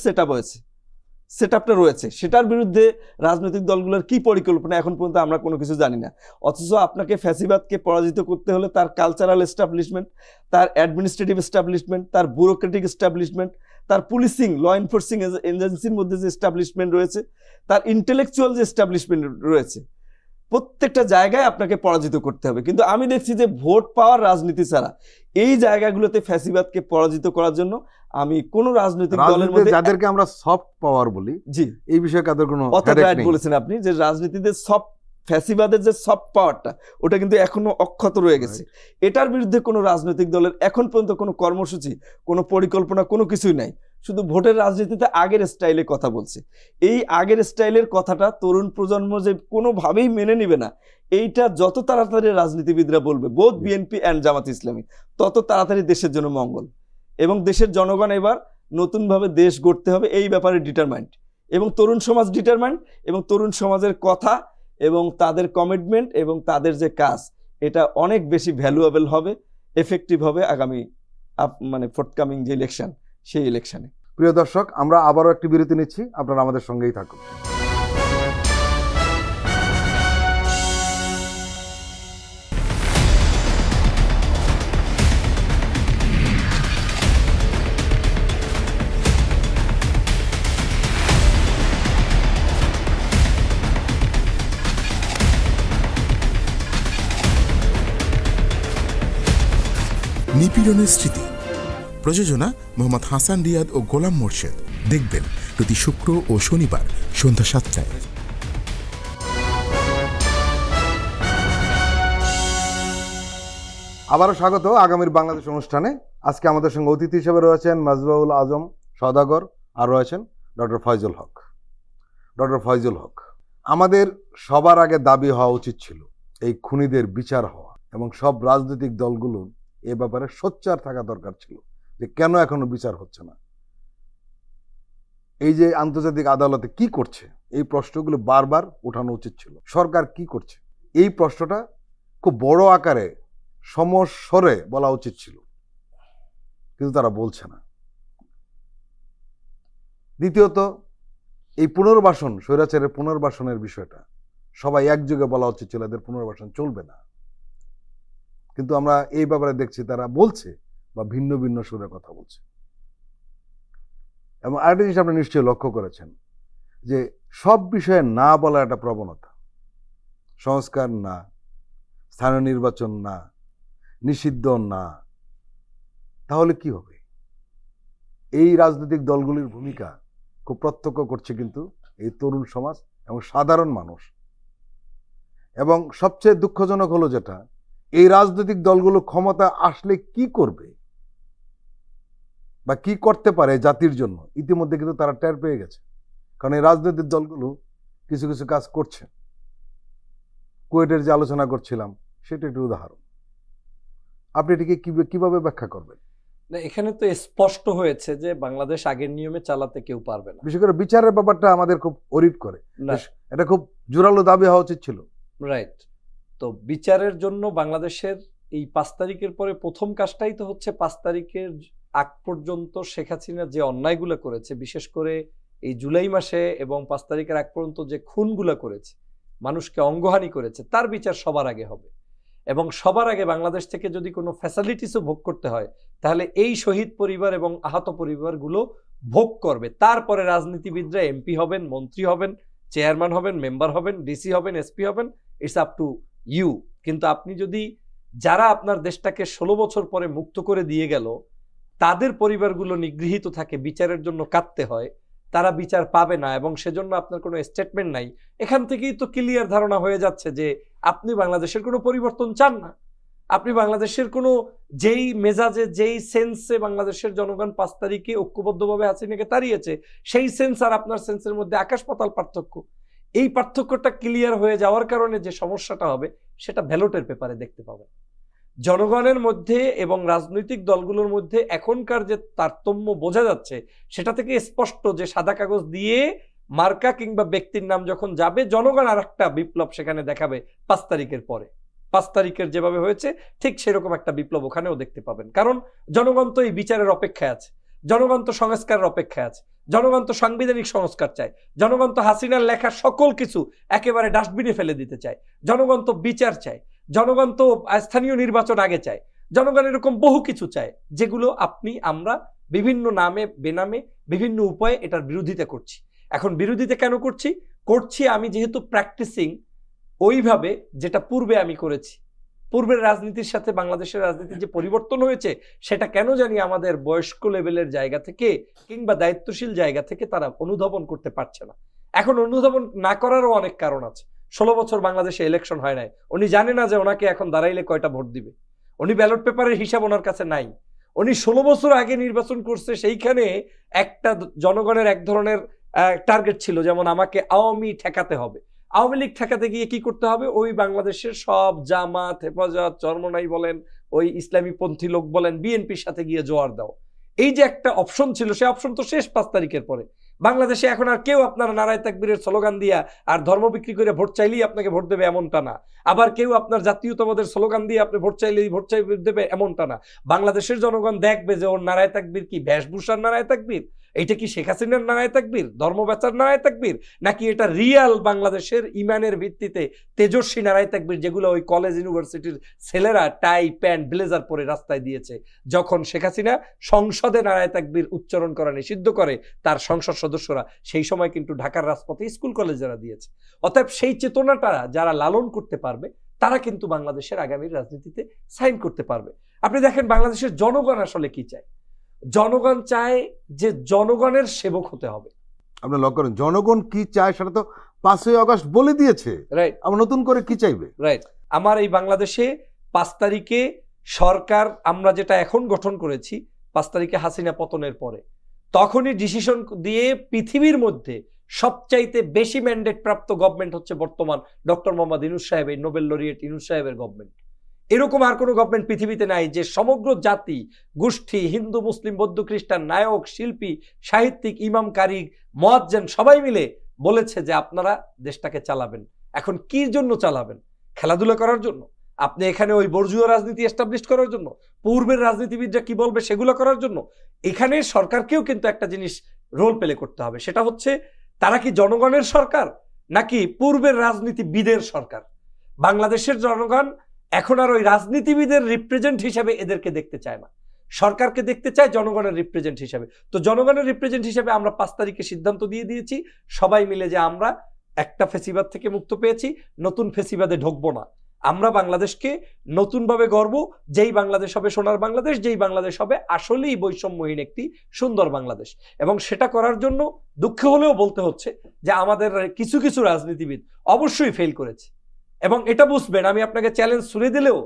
Speaker 2: সেটআপটা রয়েছে, সেটার বিরুদ্ধে রাজনৈতিক দলগুলোর কি পরিকল্পনা এখন পর্যন্ত আমরা কোনো কিছু জানি না। অথচ আপনাকে ফ্যাসিবাদকে পরাজিত করতে হলে তার কালচারাল এস্টাবলিশমেন্ট, তার অ্যাডমিনিস্ট্রেটিভ এস্টাবলিশমেন্ট, তার ব্যুরোক্রেটিক এস্টাবলিশমেন্ট, তার পুলিশিং, ল এনফোর্সিং এজেন্সির মধ্যে যে এস্টাবলিশমেন্ট রয়েছে, তার ইন্টেলেকচুয়াল যে এস্টাবলিশমেন্ট রয়েছে, প্রত্যেকটা জায়গায় আপনাকে পরাজিত করতে হবে। কিন্তু আমি দেখছি যে ভোট পাওয়ার রাজনীতি ছাড়া এই জায়গাগুলোতে ফ্যাসিবাদকে পরাজিত করার জন্য আমি কোন রাজনৈতিক দলের মধ্যে,
Speaker 1: যাদেরকে আমরা সফট পাওয়ার বলি,
Speaker 2: জি,
Speaker 1: এই বিষয়ে কাদের কোনো
Speaker 2: রাইট বলেছেন আপনি, যে রাজনীতিতে সফট ফ্যাসিবাদের যে সফট পাওয়ারটা ওটা কিন্তু এখনো অক্ষত রয়ে গেছে। এটার বিরুদ্ধে কোনো রাজনৈতিক দলের এখন পর্যন্ত কোনো কর্মসূচি, কোনো পরিকল্পনা, কোনো কিছুই নাই। শুধু ভোটের রাজনীতিতে আগের স্টাইলে কথা বলছে। এই আগের স্টাইলের কথাটা তরুণ প্রজন্ম যে কোনোভাবেই মেনে নিবে না, এইটা যত তাড়াতাড়ি রাজনীতিবিদরা বলবে, both BNP and Jamaat Islami, তত তাড়াতাড়ি দেশের জন্য মঙ্গল। এবং দেশের জনগণ এবার নতুনভাবে দেশ গড়তে হবে এই ব্যাপারে ডিটারমাইন্ড, এবং তরুণ সমাজ ডিটারমাইন্ড, এবং তরুণ সমাজের কথা এবং তাদের কমিটমেন্ট এবং তাদের যে কাজ, এটা অনেক বেশি ভ্যালুয়েবল হবে, এফেক্টিভ হবে আগামী মানে ফোর্থকামিং যে ইলেকশন, সেই ইলেকশনে।
Speaker 1: প্রিয় দর্শক, আমরা আবারও একটি বিরতি নিচ্ছি, আপনারা আমাদের সঙ্গেই থাকুন।
Speaker 5: নিপীড়নের স্মৃতি, প্রযোজনা মোহাম্মদ হাসান রিয়াদ ও গোলাম মোর্শেদ। দেখবেন প্রতি শুক্র ও শনিবার সন্ধ্যা 7টায়।
Speaker 1: আবারও স্বাগত আগামীর বাংলাদেশ অনুষ্ঠানে। আজকে আমাদের সঙ্গে অতিথি হিসেবে রয়েছেন মেজবাউল আজম সওদাগর, আর রয়েছেন ডক্টর ফয়জুল হক। ডক্টর ফয়জুল হক, আমাদের সবার আগে দাবি হওয়া উচিত ছিল এই খুনিদের বিচার হওয়া, এবং সব রাজনৈতিক দলগুলোর এ ব্যাপারে সোচ্চার থাকা দরকার ছিল যে কেন এখনো বিচার হচ্ছে না। এই যে আন্তর্জাতিক আদালতে কি করছে, এই প্রশ্নগুলো বারবার উঠানো উচিত ছিল। সরকার কি করছে, এই প্রশ্নটা খুব বড় আকারে সমস্বরে বলা উচিত ছিল, কিন্তু তারা বলছে না। দ্বিতীয়ত, এই পুনর্বাসন, স্বৈরাচারের পুনর্বাসনের বিষয়টা সবাই একযোগে বলা উচিত ছিল, এদের পুনর্বাসন চলবে না। কিন্তু আমরা এই ব্যাপারে দেখছি তারা বলছে বা ভিন্ন ভিন্ন সুরে কথা বলছে। এবং আরেকটা জিনিস আপনি নিশ্চয়ই লক্ষ্য করেছেন যে সব বিষয়ে না বলার একটা প্রবণতা, সংস্কার না, স্থানীয় নির্বাচন না, নিষিদ্ধ না, তাহলে কি হবে? এই রাজনৈতিক দলগুলির ভূমিকা খুব প্রত্যক্ষ করছে কিন্তু এই তরুণ সমাজ এবং সাধারণ মানুষ। এবং সবচেয়ে দুঃখজনক হলো যেটা, এই রাজনৈতিক দলগুলো ক্ষমতা আসলে কি করবে বা কি করতে পারে জাতির জন্য, ইতিমধ্যে কিন্তু তারা টের পেয়ে গেছে। কারণ এই রাজনৈতিক দলগুলো কিছু কিছু কাজ করছে। কুয়েটের যে আলোচনা করছিলাম সেটা একটি উদাহরণ। আপনি এটিকে কিভাবে ব্যাখ্যা করবেন?
Speaker 3: না, এখানে তো স্পষ্ট হয়েছে যে বাংলাদেশ আগের নিয়মে চালাতে কেউ পারবে না।
Speaker 1: বিশেষ করে বিচারের ব্যাপারটা আমাদের খুব অরিট করে।
Speaker 3: না,
Speaker 1: এটা খুব জোরালো দাবি হওয়া উচিত ছিল।
Speaker 3: রাইট। তো বিচারের জন্য বাংলাদেশের এই 5 তারিখের পরে প্রথম কাজটাই তো হচ্ছে 5 তারিখের আগ পর্যন্ত শেখ হাসিনা যে অন্যায়গুলো করেছে, বিশেষ করে এই জুলাই মাসে এবং 5 তারিখের আগ পর্যন্ত যে খুনগুলো করেছে, মানুষকে অঙ্গহানি করেছে, তার বিচার সবার আগে হবে। এবং সবার আগে বাংলাদেশ থেকে যদি কোনো ফ্যাসিলিটিসও ভোগ করতে হয়, তাহলে এই শহীদ পরিবার এবং আহত পরিবারগুলো ভোগ করবে। তারপরে রাজনীতিবিদরা এমপি হবেন, মন্ত্রী হবেন, চেয়ারম্যান হবেন, মেম্বার হবেন, ডিসি হবেন, এসপি হবেন, ইটস আপ টু ইউ। কিন্তু আপনি যদি যারা আপনার দেশটাকে 16 বছর পরে মুক্ত করে দিয়ে গেল, তাদের পরিবারগুলো নিগৃহীত থাকে, বিচারের জন্য কাঁদতে হয়, তারা বিচার পাবে না, এবং সেজন্য আপনার কোনো স্টেটমেন্ট নাই। এখান থেকেই তো ক্লিয়ার ধারণা হয়ে যাচ্ছে যে আপনি বাংলাদেশের কোনো পরিবর্তন চান না। আপনি বাংলাদেশের কোনো যেই মেজাজে, যেই সেন্সে বাংলাদেশের জনগণ 5 তারিখে ঐক্যবদ্ধভাবে হাসিনাকে তাড়িয়েছে, সেই সেন্স আর আপনার সেন্সের মধ্যে আকাশ পাতাল পার্থক্য। এই পার্থক্যটা ক্লিয়ার হয়ে যাওয়ার কারণে যে সমস্যাটা হবে সেটা ব্যালটের পেপারে দেখতে পাবেন। জনগণের মধ্যে এবং রাজনৈতিক দলগুলোর মধ্যে এখনকার যে তারতম্য বোঝা যাচ্ছে, সেটা থেকে স্পষ্ট যে সাদা কাগজ দিয়ে মার্কা কিংবা ব্যক্তির নাম যখন যাবে, জনগণ আর একটা বিপ্লব সেখানে দেখাবে 5 তারিখের পরে। 5 তারিখের যেভাবে হয়েছে ঠিক সেরকম একটা বিপ্লব ওখানেও দেখতে পাবেন। কারণ জনগণ তো এই বিচারের অপেক্ষায় আছে, জনগণ তো সংস্কারের অপেক্ষায় আছে, জনগণ তো সাংবিধানিক সংস্কার চায়, জনগণ তো হাসিনার লেখা সকল কিছু একেবারে ডাস্টবিনে ফেলে দিতে চায়, জনগণ তো বিচার চায়, জনগণ তো স্থানীয় নির্বাচন আগে চায়, জনগণ এরকম বহু কিছু চায়, যেগুলো আমরা বিভিন্ন নামে বেনামে বিভিন্ন উপায়ে এটার বিরোধিতা করছি। এখন বিরোধিতা কেন করছি আমি যেহেতু প্র্যাকটিসিং ওইভাবে যেটা পূর্বে আমি করেছি। পূর্বের রাজনীতির সাথে বাংলাদেশের রাজনীতির যে পরিবর্তন হয়েছে, সেটা কেন জানি আমাদের বয়স্ক লেভেলের জায়গা থেকে কিংবা দায়িত্বশীল জায়গা থেকে তারা অনুধাবন করতে পারছে না। এখন অনুধাবন না করারও অনেক কারণ আছে। 16 বছর বাংলাদেশে ইলেকশন হয় নাই, উনি জানে না যে ওনাকে এখন দাঁড়াইলে কয়টা ভোট দিবে, উনি ব্যালট পেপারের হিসাব ওনার কাছে নাই। উনি 16 বছর আগে নির্বাচন করছে, সেইখানে একটা জনগণের এক ধরনের টার্গেট ছিল, যেমন আমাকে আওয়ামী ঠেকাতে হবে। আওয়ামী লীগ ঠেকাতে গিয়ে কি করতে হবে, ওই বাংলাদেশের সব জামাত, হেফাজত, চরমনাই বলেন, ওই ইসলামী পন্থী লোক বলেন, বিএনপির সাথে গিয়ে জোয়ার দাও। এই যে একটা অপশন ছিল, সেই অপশন তো শেষ 5 তারিখের পরে। বাংলাদেশে এখন আর কেউ আপনার নারায় তাকবীরের স্লোগান দিয়া আর ধর্ম বিক্রি করে ভোট চাইলেই আপনাকে ভোট দেবে এমনটা না। আবার কেউ আপনার জাতীয়তাবাদের স্লোগান দিয়ে আপনি ভোট চাইলেই ভোট চাই দেবে এমনটা না। বাংলাদেশের জনগণ দেখবে যে ওর নারায় তাকবীর কি বেশভূষার নারায় তাকবীর, এইটা কি শেখ হাসিনার নারায় তাকবীর, ধর্ম বেচার নারায় তাকবীর, নাকি এটা রিয়াল বাংলাদেশের ইমানের ভিত্তিতে তেজস্বী নারায় তাকবীর, যেগুলো ওই কলেজ ইউনিভার্সিটির ছেলেরা টাই প্যান্ট ব্লেজার পরে রাস্তায় দিয়েছে যখন শেখ হাসিনা সংসদে নারায় তাকবীর উচ্চারণ করা নিষিদ্ধ করে তার সংসদ সদস্যরা, সেই সময় কিন্তু ঢাকার রাজপথে স্কুল কলেজ যারা দিয়েছে। অতএব সেই চেতনাটা যারা লালন করতে পারবে তারা কিন্তু বাংলাদেশের আগামীর রাজনীতিতে সাইন করতে পারবে। আপনি দেখেন বাংলাদেশের জনগণ আসলে কি চায়। জনগণ চায় যে জনগণের সেবক হতে হবে।
Speaker 1: আপনি লক্ষ্য করেন জনগণ কি চায় সেটা তো 5ই আগস্ট বলে দিয়েছে,
Speaker 3: রাইট
Speaker 1: আমরা নতুন করে কি চাইবে?
Speaker 3: রাইট। আমার এই বাংলাদেশে 5 তারিখে সরকার আমরা যেটা এখন গঠন করেছি, 5 তারিখে হাসিনা পতনের পরে, তখনই ডিসিশন দিয়ে পৃথিবীর মধ্যে সবচাইতে বেশি ম্যান্ডেট প্রাপ্ত গভর্নমেন্ট হচ্ছে বর্তমান ডক্টর মোহাম্মদ ইউনূস সাহেব, এই নোবেল লরিয়েট ইউনূস সাহেবের গভর্নমেন্ট। এরকম আর কোনো গভর্নমেন্ট পৃথিবীতে নাই যে সমগ্র জাতি, গোষ্ঠী, হিন্দু, মুসলিম, বৌদ্ধ, খ্রিস্টান, নায়ক, শিল্পী, সাহিত্যিক, ইমাম, কারি, মুয়াজ্জিন সবাই মিলে বলেছে যে আপনারা দেশটাকে চালাবেন। এখন কি জন্য চালাবেন? খেলাধুলা করার জন্য? আপনি এখানে ওই বর্জীয় রাজনীতি এস্টাবলিশ করার জন্য? পূর্বের রাজনীতিবিদরা কি বলবে সেগুলো করার জন্য? এখানে সরকারকেও কিন্তু একটা জিনিস রোল প্লে করতে হবে, সেটা হচ্ছে তারা কি জনগণের সরকার নাকি পূর্বের রাজনীতিবিদের সরকার? বাংলাদেশের জনগণ এখন আর ওই রাজনীতিবিদের রিপ্রেজেন্ট হিসেবে এদেরকে দেখতে চায় না, সরকারকে দেখতে চায় জনগণের রিপ্রেজেন্ট হিসেবে। তো জনগণের রিপ্রেজেন্ট হিসেবে আমরা 5 তারিখে সিদ্ধান্ত দিয়ে দিয়েছি সবাই মিলে যে আমরা একটা ফেসিবাদ থেকে মুক্ত পেয়েছি, নতুন ফেসিবাদে ঢুকবো না। আমরা বাংলাদেশকে নতুনভাবে গড়ব, যেই বাংলাদেশ হবে সোনার বাংলাদেশ, যেই বাংলাদেশ হবে আসলেই বৈষম্যহীন একটি সুন্দর বাংলাদেশ। এবং সেটা করার জন্য দুঃখ হলেও বলতে হচ্ছে যে আমাদের কিছু কিছু রাজনীতিবিদ অবশ্যই ফেল করেছে। এবং এটা বুঝবেন, আমি আপনাকে চ্যালেঞ্জ ছুড়ে দিলেও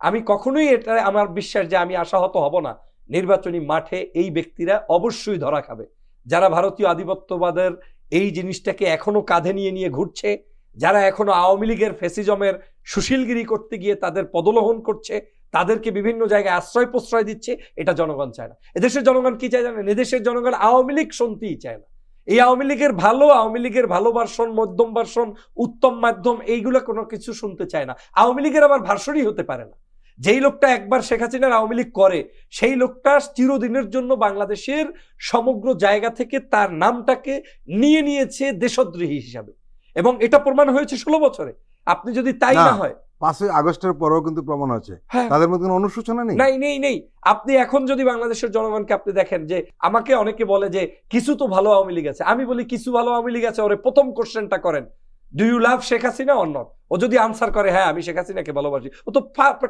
Speaker 3: আমি কখনোই এটা আমার বিশ্বাস যে আমি আশাহত হব না। নির্বাচনী মাঠে এই ব্যক্তিরা অবশ্যই ধরা খাবে, যারা ভারতীয় আধিপত্যবাদের এই জিনিসটাকে এখনো কাঁধে নিয়ে নিয়ে ঘুরছে, যারা এখনো আওয়ামী লীগের ফ্যাসিজমের সুশীলগিরি করতে গিয়ে তাদের পদলোহন করছে, তাদেরকে বিভিন্ন জায়গায় আশ্রয় প্রশ্রয় দিচ্ছে। এটা জনগণ চায় না। এদেশের জনগণ কি চায় জানেন? এদেশের জনগণ আওয়ামী লীগ শুনতেই চায় না। এই আওয়ামী লীগের ভালো ভার্সন, মধ্যম ভার্সন, উত্তম মাধ্যম, এইগুলো কোনো কিছু শুনতে চায় না। আওয়ামী লীগের আবার ভার্সনই হতে পারে না। যেই লোকটা একবার শেখ হাসিনার আওয়ামী লীগ করে, সেই লোকটা চিরদিনের জন্য বাংলাদেশের সমগ্র জায়গা থেকে তার নামটাকে নিয়ে নিয়েছে দেশদ্রোহী হিসাবে, এবং এটা প্রমাণ হয়েছে 16 বছরে। আপনি যদি তাই না হয়,
Speaker 1: 5ই আগস্টের পরেও কিন্তু প্রমাণ হয়েছে
Speaker 3: হ্যাঁ,
Speaker 1: তাদের মধ্যে কোনো অনুশোচনা নেই।
Speaker 3: নেই। আপনি এখন যদি বাংলাদেশের জনগণকে আপনি দেখেন, যে আমাকে অনেকে বলে যে কিছু তো ভালো আওয়ামী লীগ আছে, আমি বলি কিছু ভালো আওয়ামী লীগ আছে, ওরে প্রথম কোশ্চেনটা করেন, do you love Sheikh Hasina or not? ও যদি আনসার করে হ্যাঁ আমি শেখ হাসিনাকে ভালোবাসি, ও তো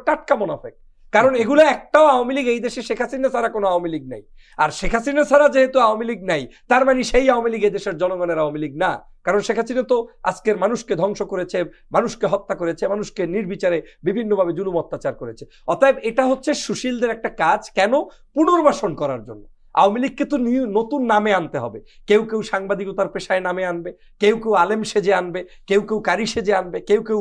Speaker 3: টাটকা মুনাফিক। কারণ এগুলো একটাও আওয়ামী লীগ, এই দেশে শেখ হাসিনা ছাড়া কোনো আওয়ামী লীগ নাই। আর শেখ হাসিনা ছাড়া যেহেতু আওয়ামী লীগ নাই, তার মানে সেই আওয়ামী লীগ এই দেশের জনগণের আওয়ামী লীগ না। কারণ শেখ হাসিনা তো আজকের মানুষকে ধ্বংস করেছে, মানুষকে হত্যা করেছে, মানুষকে নির্বিচারে বিভিন্নভাবে জুলুম অত্যাচার করেছে। অতএব এটা হচ্ছে সুশীলদের একটা কাজ, কেন? পুনর্বাসন করার জন্য। আওয়ামী লীগকে তো নতুন নামে আনতে হবে। কেউ কেউ সাংবাদিকতার পেশায় নামে আনবে, কেউ কেউ আলেম সেজে আনবে, কেউ কেউ কারি সেজে আনবে, কেউ কেউ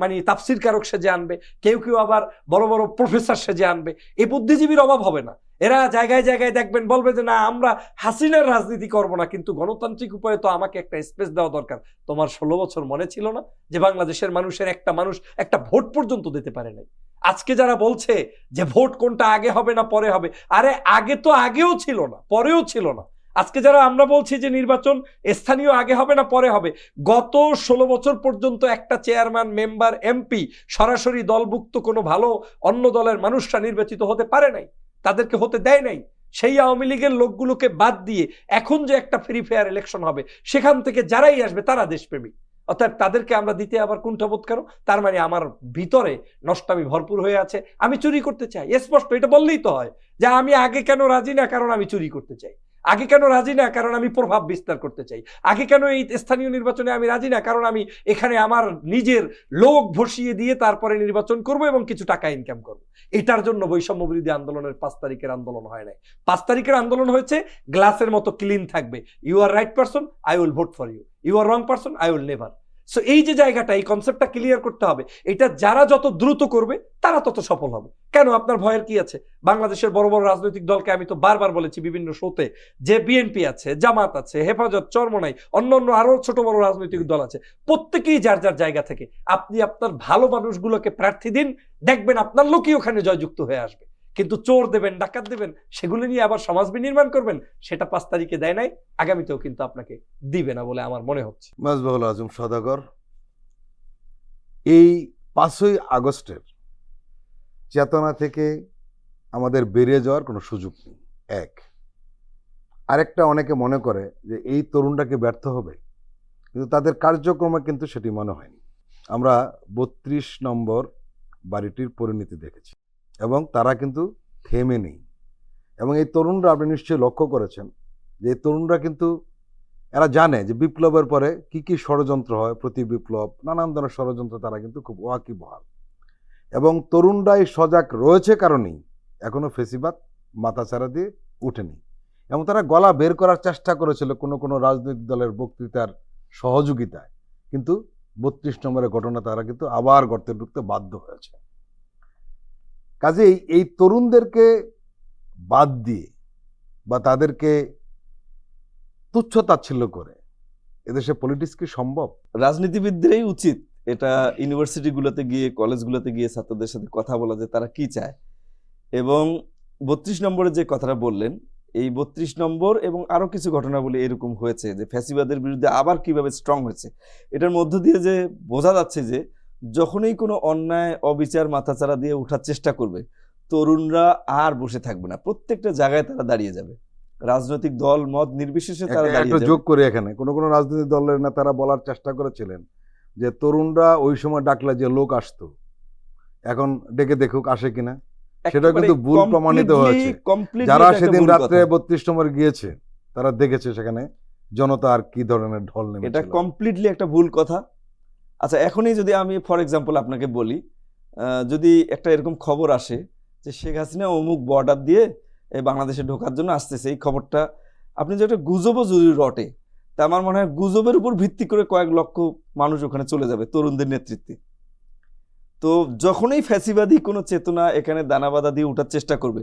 Speaker 3: মানে তাফসির কারক সেজে আনবে, কেউ কেউ আবার বড় বড় প্রফেসর সেজে আনবে। এই বুদ্ধিজীবীর অভাব হবে না। এরা জায়গায় জায়গায় দেখবেন বলবে যে না আমরা হাসিনার রাজনীতি করব না, কিন্তু গণতান্ত্রিক উপায়ে তো আমাকে একটা স্পেস দেওয়া দরকার। তোমার 16 বছর মনে ছিল না যে বাংলাদেশের মানুষের একটা মানুষ একটা ভোট পর্যন্ত দিতে পারে নাই? আজকে যারা বলছে যে ভোট কোনটা আগে হবে না পরে হবে, আরে আগে তো আগেও ছিল না, পরেও ছিল না। আজকে যারা আমরা বলছি যে নির্বাচন স্থানীয় আগে হবে না পরে হবে, গত 16 বছর পর্যন্ত একটা চেয়ারম্যান, মেম্বার, এমপি সরাসরি দলভুক্ত কোনো ভালো অন্য দলের মানুষরা নির্বাচিত হতে পারে নাই, তাদেরকে হতে দেয় নাই। সেই আওয়ামী লীগের লোকগুলোকে বাদ দিয়ে এখন যে একটা ফ্রি ফেয়ার ইলেকশন হবে, সেখান থেকে যারাই আসবে তারা দেশপ্রেমিক। অর্থাৎ তাদেরকে আমরা দিতে আবার কুণ্ঠাবোধ করো, তার মানে আমার ভিতরে নষ্টামি ভরপুর হয়ে আছে, আমি চুরি করতে চাই। স্পষ্ট এটা বললেই তো হয় যে আমি আগে কেন রাজি না, কারণ আমি চুরি করতে চাই। আগে কেন রাজি না? কারণ আমি প্রভাব বিস্তার করতে চাই। আগে কেন এই স্থানীয় নির্বাচনে আমি রাজি না? কারণ আমি এখানে আমার নিজের লোক বসিয়ে দিয়ে তারপরে নির্বাচন করব এবং কিছু টাকা ইনকাম করব। এটার জন্য বৈষম্য বিরোধী আন্দোলনের 5 তারিখের আন্দোলন হয় নাই। 5 তারিখের আন্দোলন হয়েছে গ্লাসের মতো ক্লিন থাকবে। You are right person, I will vote for you. You are wrong person, I will never. So এই যে জায়গাটা, এই কনসেপ্টটা ক্লিয়ার করতে হবে। এটা যারা যত দ্রুত করবে তারা তত সফল হবে। কেন আপনার ভয়ের কি আছে? বাংলাদেশের বড় বড় রাজনৈতিক দলকে আমি তো বারবার বলেছি বিভিন্ন শোতে, যে বিএনপি আছে, জামাত আছে, হেফাজত, চরমনাই, অন্যান্য আরো ছোট বড় রাজনৈতিক দল আছে, প্রত্যেকেই যার যার জায়গা থেকে আপনি আপনার ভালো মানুষগুলোকে প্রার্থী দিন, দেখবেন আপনার লোকই ওখানে জয়যুক্ত হয়ে আসবে। কিন্তু চোর দেবেন, ডাকাত দেবেন, সেগুলো নিয়ে আবার সমাজ বিনির্মাণ করবেন, সেটা 5 তারিখে দেয় নাই, আগামীতেও কিন্তু আপনাকে দিবে না বলে আমার মনে হচ্ছে।
Speaker 1: মেজবাহুল আজম সওদাগর, এই 5ই আগস্টের চেতনা থেকে আমাদের বেরিয়ে যাওয়ার কোনো সুযোগ নেই। এক, আরেকটা, অনেকে মনে করে যে এই তরুণটাকে ব্যর্থ হবে, কিন্তু তাদের কার্যক্রমে কিন্তু সেটি মনে হয়নি। আমরা 32 নম্বর বাড়িটির পরিণতি দেখেছি এবং তারা কিন্তু থেমে নেই। এবং এই তরুণরা, আপনি নিশ্চয়ই লক্ষ্য করেছেন যে এই তরুণরা কিন্তু এরা জানে যে বিপ্লবের পরে কি কি ষড়যন্ত্র হয়, প্রতি বিপ্লব, নানান ধরনের ষড়যন্ত্র, তারা কিন্তু খুব ওয়াকিবহাল। এবং তরুণরাই সজাগ রয়েছে কারণেই এখনো ফেসিবাদ মাথাচাড়া দিয়ে উঠেনি। এবং তারা গলা বের করার চেষ্টা করেছিল কোনো কোনো রাজনৈতিক দলের বক্তৃতার সহযোগিতায়, কিন্তু 32 নম্বরের ঘটনা তারা কিন্তু আবার গর্তে ঢুকতে বাধ্য হয়েছে। কাজেই এই তরুণদেরকে বাদ দিয়ে বা তাদেরকে তুচ্ছ তাচ্ছিল্য করে এদেশে পলিটিক্স কি সম্ভব?
Speaker 2: রাজনীতিবিদদেরই উচিত এটা ইউনিভার্সিটিগুলোতে গিয়ে, কলেজগুলোতে গিয়ে ছাত্রদের সাথে কথা বলা, যে তারা কি চায়। এবং 32 নম্বরের যে কথাটা বললেন, এই 32 নম্বর এবং আরো কিছু ঘটনাবলী এরকম হয়েছে যে ফ্যাসিবাদের বিরুদ্ধে আবার কিভাবে স্ট্রং হয়েছে, এটার মধ্য দিয়ে যে বোঝা যাচ্ছে যে যখনই কোনো অন্যায় অবিচার মাথাচাড়া দিয়ে ওঠার চেষ্টা করবে, তরুণরা আর বসে থাকবে না, প্রত্যেকটা জায়গায় তারা দাঁড়িয়ে যাবে। রাজনৈতিক দল মত নির্বিশেষে তারা দাঁড়িয়ে
Speaker 1: একটা
Speaker 2: যাবে।
Speaker 1: যোগ করে এখানে কোনো কোনো রাজনৈতিক দলের নেতারা বলার চেষ্টা করেছিলেন যে তরুণরা ওই সময় ডাকলে যে লোক আসতো, এখন ডেকে দেখুক আসে কিনা। সেটা কিন্তু ভুল প্রমাণিত হয়েছে। যারা সেদিন রাত্রে 32 নম্বর গিয়েছে তারা দেখেছে সেখানে জনতা আর কি ধরনের ঢল নেমেছিল।
Speaker 2: এটা কমপ্লিটলি একটা ভুল কথা। আচ্ছা, এখনই যদি আমি ফর এক্সাম্পল আপনাকে বলি, যদি একটা এরকম খবর আসে যে শেখ হাসিনা অমুক বর্ডার দিয়ে বাংলাদেশে ঢোকার জন্য আসতেছে, এই খবরটা আপনি যে একটা গুজবও যদি রটে, তা আমার মনে হয় গুজবের উপর ভিত্তি করে কয়েক লক্ষ মানুষ ওখানে চলে যাবে তরুণদের নেতৃত্বে। তো যখনই ফ্যাসিবাদী কোনো চেতনা এখানে দানাবাদা দিয়ে ওঠার চেষ্টা করবে,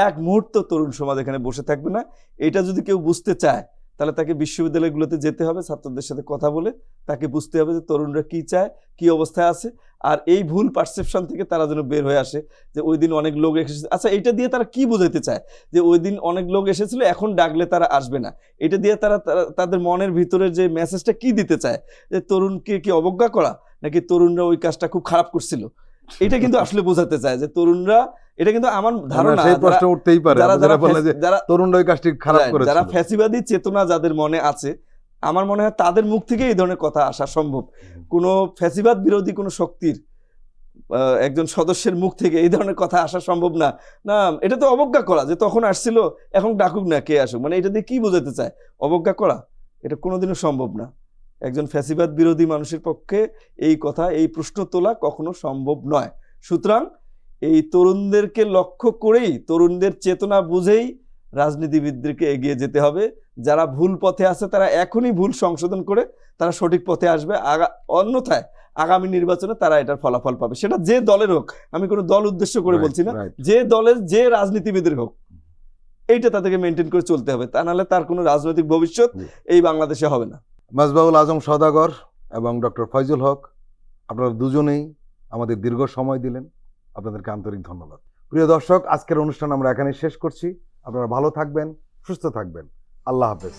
Speaker 2: এক মুহূর্ত তরুণ সমাজ এখানে বসে থাকবে না। এটা যদি কেউ বুঝতে চায় তাহলে তাকে বিশ্ববিদ্যালয়গুলোতে যেতে হবে, ছাত্রদের সাথে কথা বলে তাকে বুঝতে হবে যে তরুণরা কি চায়, কি অবস্থায় আছে। আর এই ভুল পারসেপশন থেকে তারা যেন বের হয়ে আসে যে ওই দিন অনেক লোক এসেছে। আচ্ছা, এটা দিয়ে তারা কি বোঝাতে চায় যে ওই দিন অনেক লোক এসেছিল, এখন ডাকলে তারা আসবে না? এটা দিয়ে তারা তাদের মনের ভিতরে যে মেসেজটা কি দিতে চায়, যে তরুণকে কি অবজ্ঞা করা, নাকি তরুণরা ওই কাজটা খুব খারাপ করছিল? এটা কিন্তু আসলে বোঝাতে চায় যে তরুণরা, এটা কিন্তু আমার ধারণা
Speaker 1: সেই প্রশ্ন উঠতেই পারে যারা তরুণরা ওই কাজটি খারাপ করেছে,
Speaker 2: যারা ফ্যাসিবাদী চেতনা যাদের মনে আছে, আমার মনে হয় তাদের মুখ থেকে এই ধরনের কথা আসা সম্ভব। কোনো ফ্যাসিবাদ বিরোধী কোনো শক্তির একজন সদস্যের মুখ থেকে এই ধরনের কথা আসা সম্ভব না। না, এটা তো অবজ্ঞা করা, যে তখন আসছিল এখন ডাকুক না, কে আসুক, মানে এটা দিয়ে কি বোঝাতে চায়? অবজ্ঞা করা? এটা কোনোদিনও সম্ভব না। একজন ফ্যাসিবাদ বিরোধী মানুষের পক্ষে এই কথা, এই প্রশ্ন তোলা কখনো সম্ভব নয়। সুতরাং এই তরুণদেরকে লক্ষ্য করেই, তরুণদের চেতনা বুঝেই রাজনীতিবিদদেরকে এগিয়ে যেতে হবে। যারা ভুল পথে আছে তারা এখনই ভুল সংশোধন করে তারা সঠিক পথে আসবে। অন্যথায় আগামী নির্বাচনে তারা এটার ফলাফল পাবে, সেটা যে দলের হোক। আমি কোনো দল উদ্দেশ্য করে বলছি না, যে দলের যে রাজনীতিবিদের হোক, এইটা তাদেরকে মেনটেন করে চলতে হবে। তা নাহলে তার কোনো রাজনৈতিক ভবিষ্যৎ এই বাংলাদেশে হবে না।
Speaker 1: মেজবাহুল আজম সওদাগর এবং ডক্টর ফয়জুল হক, আপনারা দুজনেই আমাদের দীর্ঘ সময় দিলেন, আপনাদেরকে আন্তরিক ধন্যবাদ। প্রিয় দর্শক, আজকের অনুষ্ঠান আমরা এখানেই শেষ করছি। আপনারা ভালো থাকবেন, সুস্থ থাকবেন। আল্লাহ হাফেজ।